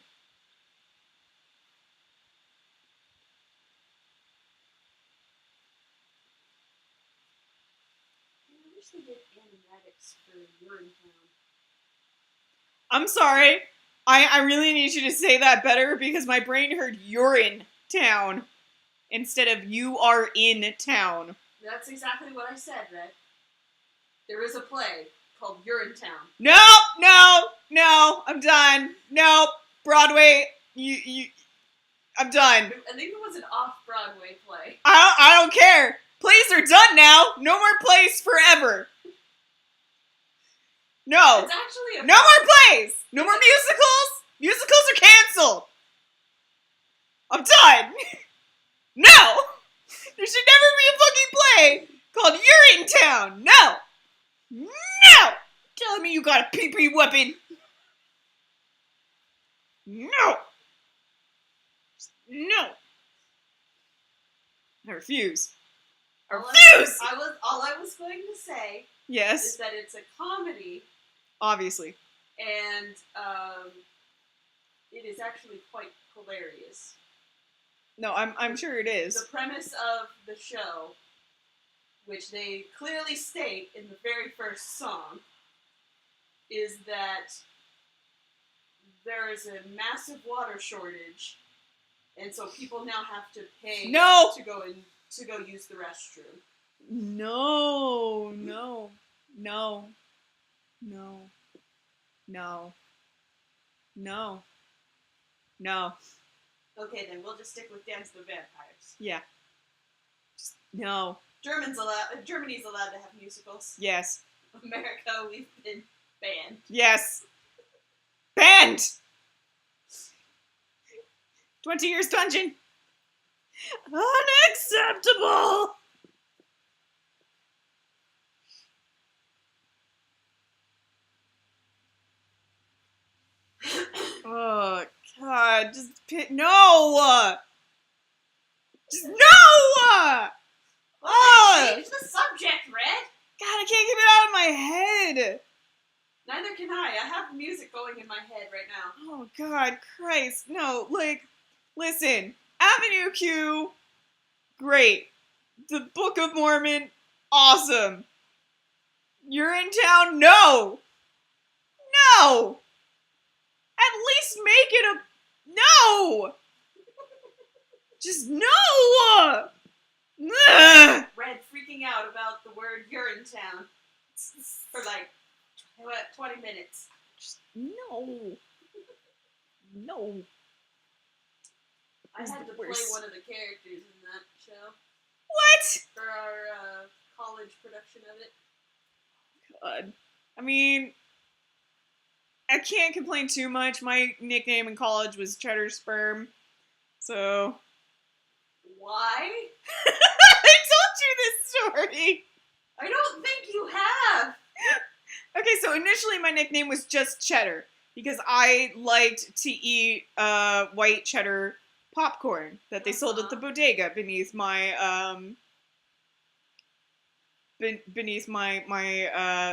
I wish they did animatics for Urinetown. I'm sorry. I really need you to say that better because my brain heard you're in town instead of you are in town. That's exactly what I said, Red. There is a play called Urinetown. No, I'm done. Nope. Broadway, I'm done. I think it was an off-Broadway play. I don't care. Plays are done now. No more plays forever. No. It's actually No more plays. No more musicals. Musicals are canceled. I'm done. No. There should never be a fucking play called You're in Town. No. No. Telling me you got a pee-pee weapon. No. No. I refuse. I refuse. All I was going to say Yes. is that it's a comedy, Obviously. and it is actually quite hilarious. No, I'm sure it is. The premise of the show, which they clearly state in the very first song, is that there is a massive water shortage, and so people now have to pay to go use the restroom. No. Okay, then we'll just stick with Dance of the Vampires. Yeah. Just, no. Germany's allowed to have musicals. Yes. America, we've been banned. Yes. Banned! 20 years dungeon. Unacceptable! Oh, God. Just no! Just no! Change the subject, Red! God, I can't get it out of my head! Neither can I. I have music going in my head right now. Oh, God, Christ. No, like, listen. Avenue Q, great. The Book of Mormon, awesome. You're in town? No! No! At least make it a... No! Just no! Ugh. Red freaking out about the word Urinetown for like 20 minutes. Just no. No. I had to play one of the characters in that show. What? For our college production of it. God. I mean, I can't complain too much. My nickname in college was Cheddar Sperm. So... Why? I told you this story! I don't think you have! Okay, so initially my nickname was just Cheddar, because I liked to eat white cheddar popcorn that they sold at the bodega beneath my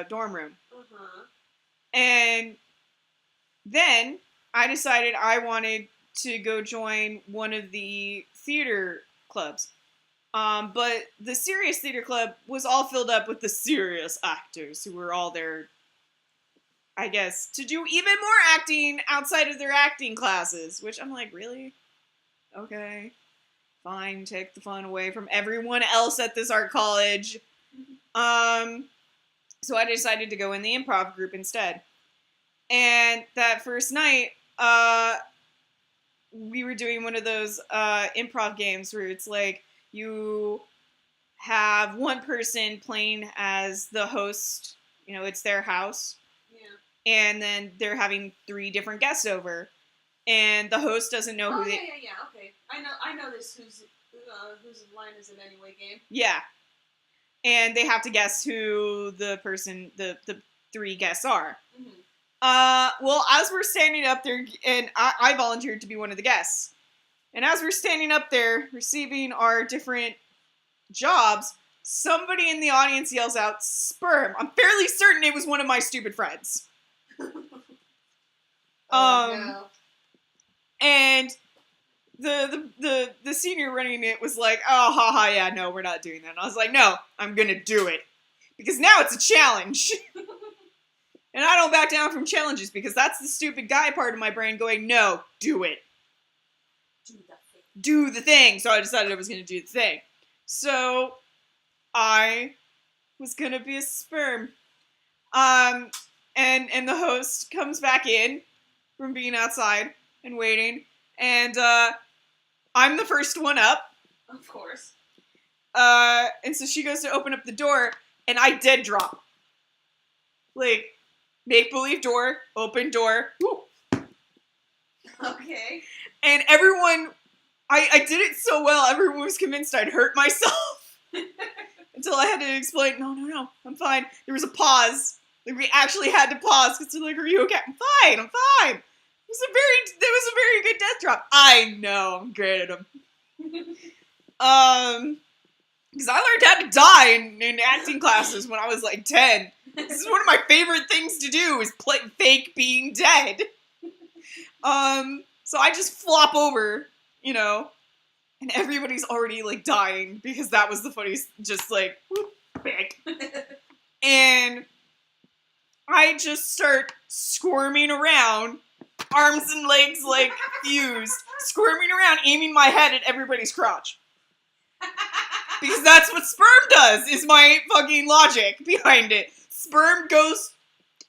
dorm room. And then I decided I wanted to go join one of the theater clubs. But the serious theater club was all filled up with the serious actors who were all there, I guess, to do even more acting outside of their acting classes, which I'm like, really? Okay. Fine, take the fun away from everyone else at this art college. So I decided to go in the improv group instead. And that first night, we were doing one of those improv games where it's like you have one person playing as the host, you know, it's their house. Yeah. And then they're having 3 different guests over. And the host doesn't know who they... Yeah, okay. I know this whose line is it anyway game. Yeah. And they have to guess who the 3 guests are. Mm-hmm. Well, as we're standing up there, and I volunteered to be one of the guests, and as we're standing up there receiving our different jobs, somebody in the audience yells out, sperm. I'm fairly certain it was one of my stupid friends. No. And the senior running it was like, oh, haha, yeah, no, we're not doing that. And I was like, no, I'm gonna do it. Because now it's a challenge. And I don't back down from challenges because that's the stupid guy part of my brain going, no, do it. Do the thing. So I decided I was going to do the thing. So I was going to be a sperm. And the host comes back in from being outside and waiting. And I'm the first one up. Of course. And so she goes to open up the door and I dead drop. Like, make-believe door, open door. Woo. Okay. And everyone, I did it so well, everyone was convinced I'd hurt myself. Until I had to explain, no, I'm fine. There was a pause. Like, we actually had to pause, because they're like, are you okay? I'm fine. It was a very good death drop. I know, I'm great at them. Because I learned how to die in acting classes when I was like 10. This is one of my favorite things to do, is play fake being dead. So I just flop over, you know, and everybody's already, like, dying, because that was the funniest, just, like, whoop, bang. And I just start squirming around, arms and legs, like, fused, squirming around, aiming my head at everybody's crotch. Because that's what sperm does, is my fucking logic behind it. Sperm goes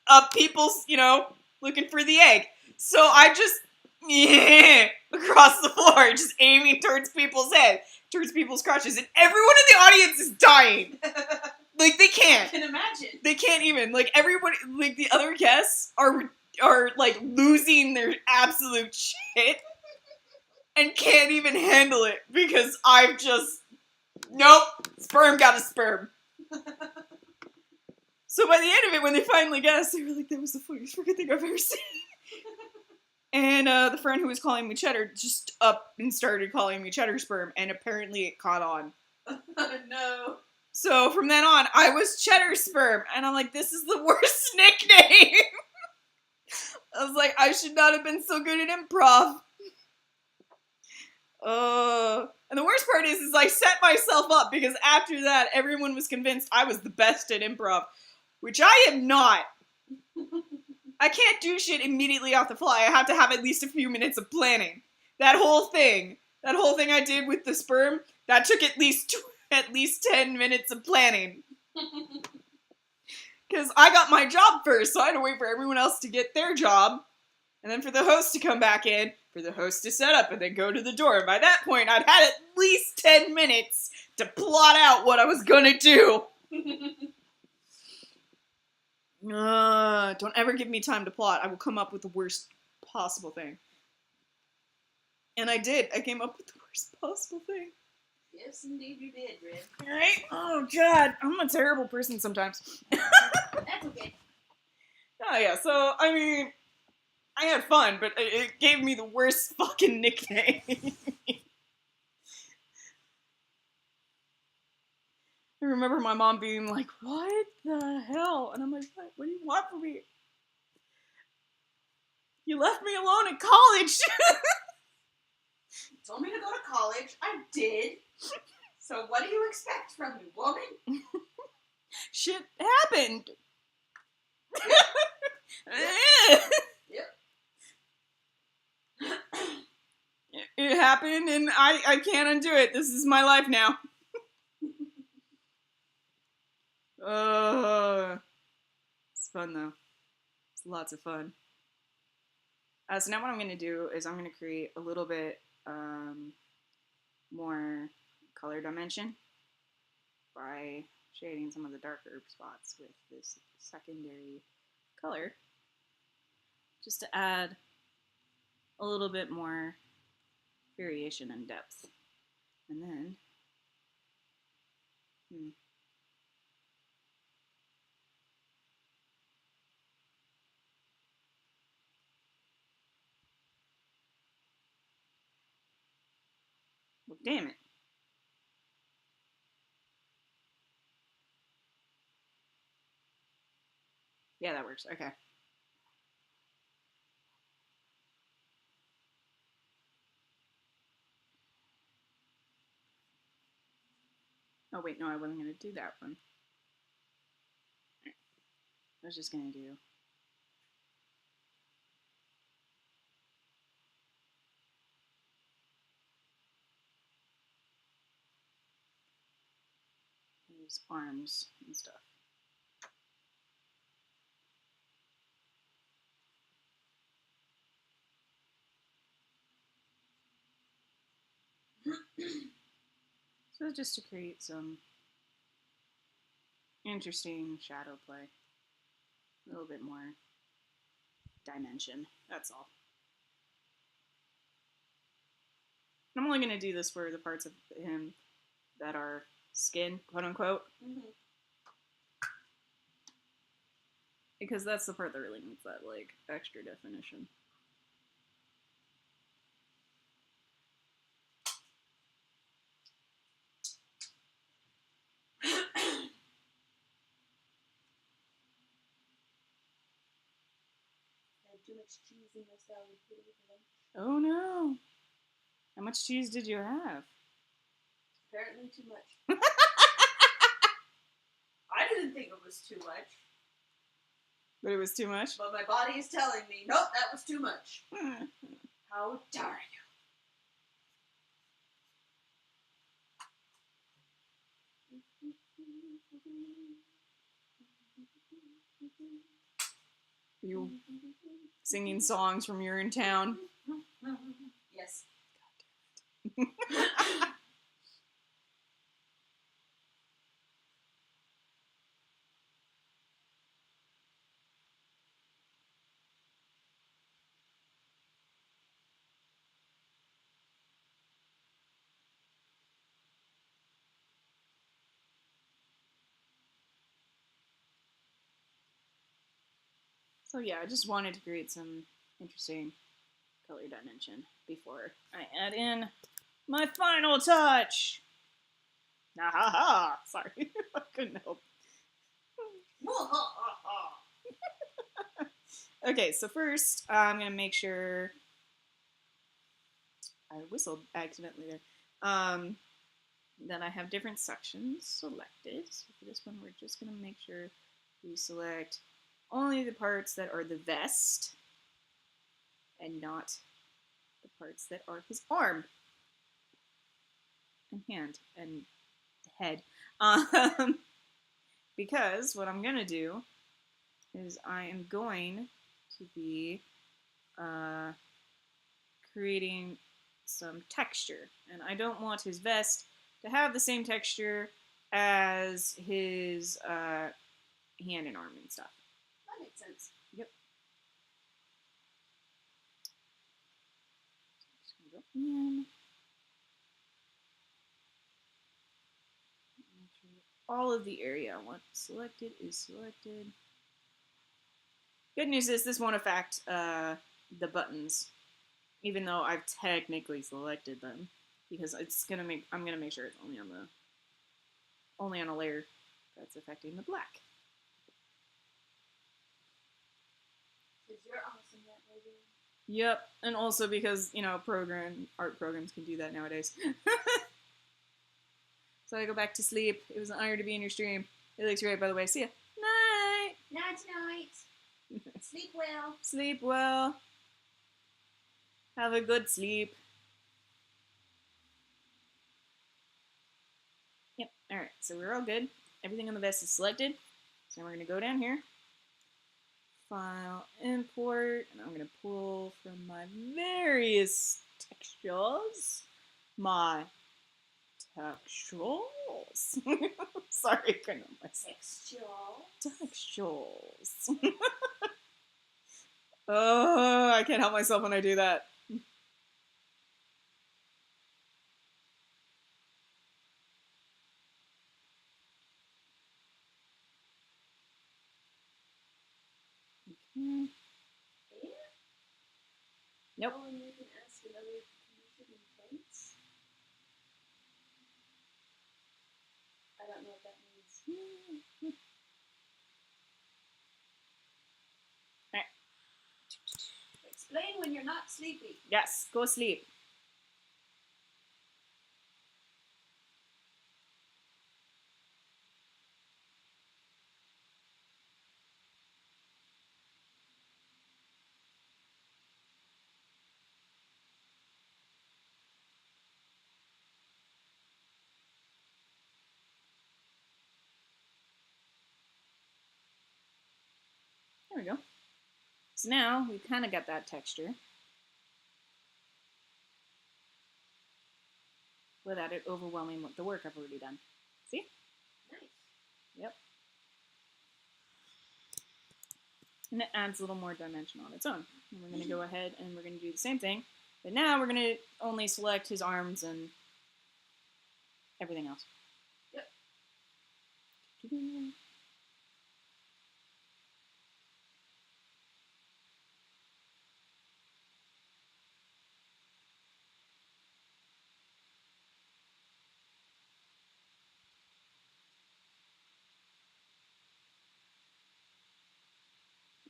up people's, you know, looking for the egg. So I just, across the floor, just aiming towards people's head, towards people's crotches, and everyone in the audience is dying. Like, they can't. I can imagine. They can't even. Like, everybody, like, the other guests are like, losing their absolute shit and can't even handle it because I've just, nope, sperm got a sperm. So by the end of it, when they finally guessed, they were like, that was the funniest freaking thing I've ever seen. And the friend who was calling me Cheddar just up and started calling me Cheddar Sperm, and apparently it caught on. No. So from then on, I was Cheddar Sperm, and I'm like, this is the worst nickname. I was like, I should not have been so good at improv. And the worst part is I set myself up, because after that, everyone was convinced I was the best at improv, which I am not. I can't do shit immediately off the fly. I have to have at least a few minutes of planning. That whole thing I did with the sperm, that took at least 10 minutes of planning. Because I got my job first, so I had to wait for everyone else to get their job, and then for the host to come back in, for the host to set up, and then go to the door. And by that point, I'd had at least 10 minutes to plot out what I was gonna do. Don't ever give me time to plot. I will come up with the worst possible thing. And I did. I came up with the worst possible thing. Yes, indeed you did, Red. Right? Oh, God. I'm a terrible person sometimes. That's okay. Oh, yeah. So, I mean, I had fun, but it gave me the worst fucking nickname. I remember my mom being like, what the hell? And I'm like, what do you want from me? You left me alone in college. You told me to go to college. I did. So what do you expect from me, woman? Shit happened. Yep. It happened, and I can't undo it. This is my life now. It's fun, though. It's lots of fun. So now what I'm going to do is I'm going to create a little bit more color dimension by shading some of the darker spots with this secondary color, just to add a little bit more variation and depth. And then, well, damn it. Yeah, that works. Okay. Oh, wait, no, I wasn't going to do that one. I was just going to do... his arms and stuff. So just to create some interesting shadow play. A little bit more dimension, that's all. I'm only going to do this for the parts of him that are skin, quote unquote. Mm-hmm. Because that's the part that really needs that, like, extra definition. Too much cheese in my salad for lunch. Oh no! How much cheese did you have? Apparently too much. I didn't think it was too much. But it was too much? But my body is telling me, nope, that was too much. How dare you? You singing songs from You're in Town? Yes. God damn it. So yeah, I just wanted to create some interesting color dimension before I add in my final touch. Ah ha ha! Sorry, I couldn't help. Okay, so first I'm gonna make sure I whistled accidentally there. Then I have different sections selected. So for this one, we're just gonna make sure we select only the parts that are the vest and not the parts that are his arm and hand and head. Because what I'm gonna do is I am going to be creating some texture, and I don't want his vest to have the same texture as his hand and arm and stuff. That makes sense. Yep. Just gonna go in. Make sure all of the area I want selected is selected. Good news is this won't affect the buttons, even though I've technically selected them, because it's gonna make I'm gonna make sure it's only on a layer that's affecting the black. Because you're awesome that way, dude. Yep, and also because, you know, art programs can do that nowadays. So I go back to sleep. It was an honor to be in your stream. It looks great, by the way. See ya. Night! Night. Sleep well. Sleep well. Have a good sleep. Yep, alright, so we're all good. Everything on the vest is selected. So we're going to go down here. File, import, and I'm going to pull from my various textures. My textures. Sorry, I couldn't help myself. Textures. Oh, I can't help myself when I do that. Okay. Nope. Oh, and you can ask another condition in place. I don't know what that means. when you're not sleepy. Yes, go sleep. There we go. So now we've kind of got that texture without it overwhelming the work I've already done. See? Nice. Yep. And it adds a little more dimension on its own. And we're going to go ahead and we're going to do the same thing, but now we're going to only select his arms and everything else. Yep.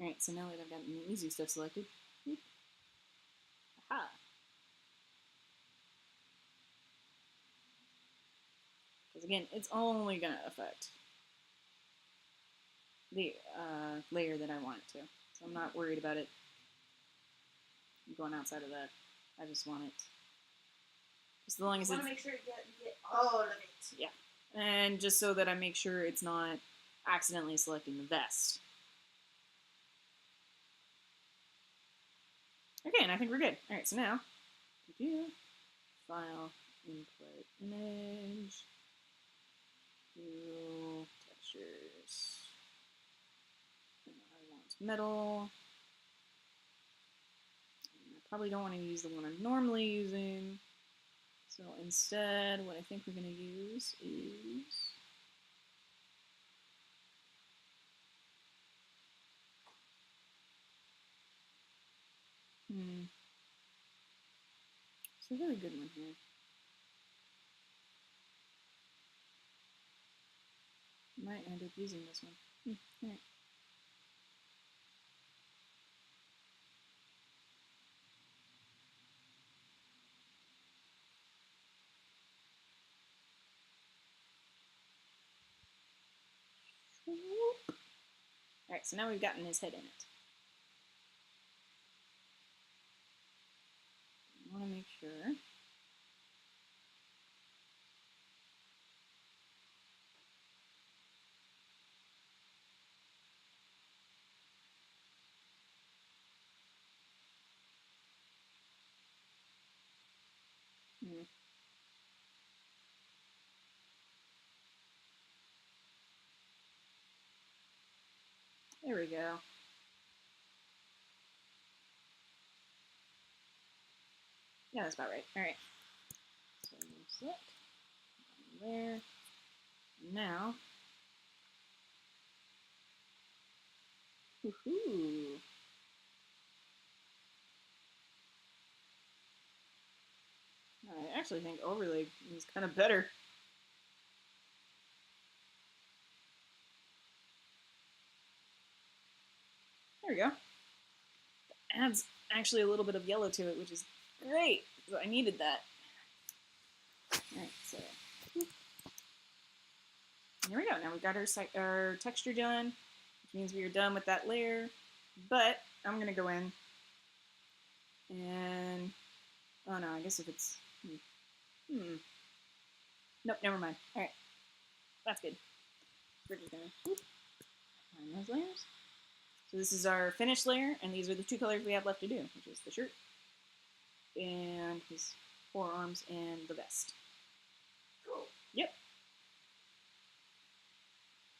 Alright, so now that I've got the easy stuff selected, aha! Because again, it's only going to affect the layer that I want it to. So I'm not worried about it going outside of that. I just want it, just as long as You it's... want to make sure you get all of it. Yeah. And just so that I make sure it's not accidentally selecting the vest. Okay, and I think we're good. Alright, so now, file, input, image, do textures. And I want metal. And I probably don't want to use the one I'm normally using. So instead, what I think we're going to use is... It's a really good one here. Might end up using this one. Alright. Alright, so now we've gotten his head in it. I want to make sure. There we go. Yeah, that's about right. Alright. So we'll select there. Now. Woohoo! I actually think overlay is kind of better. There we go. It adds actually a little bit of yellow to it, which is great. I needed that. Alright, so there we go. Now we've got our texture done, which means we are done with that layer. But I'm going to go in and... Oh no, I guess if it's... Nope, never mind. Alright. That's good. We're just going to find those layers. So this is our finished layer, and these are the two colors we have left to do, which is the shirt and his forearms and the vest. Cool. Yep.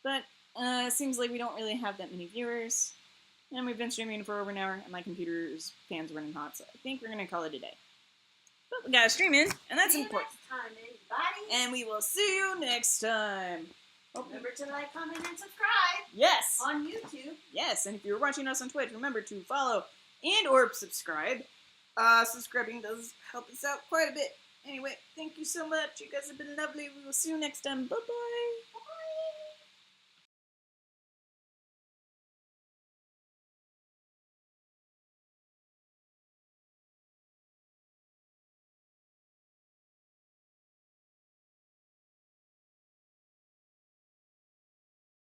But it seems like we don't really have that many viewers, and we've been streaming for over an hour, and my computer's fan's running hot, so I think we're going to call it a day. But we got to stream in, and that's important. See you next time, everybody. And we will see you next time. Remember to like, comment, and subscribe. Yes. On YouTube. Yes, and if you're watching us on Twitch, remember to follow and or subscribe. Subscribing does help us out quite a bit. Anyway, thank you so much. You guys have been lovely. We will see you next time. Bye-bye.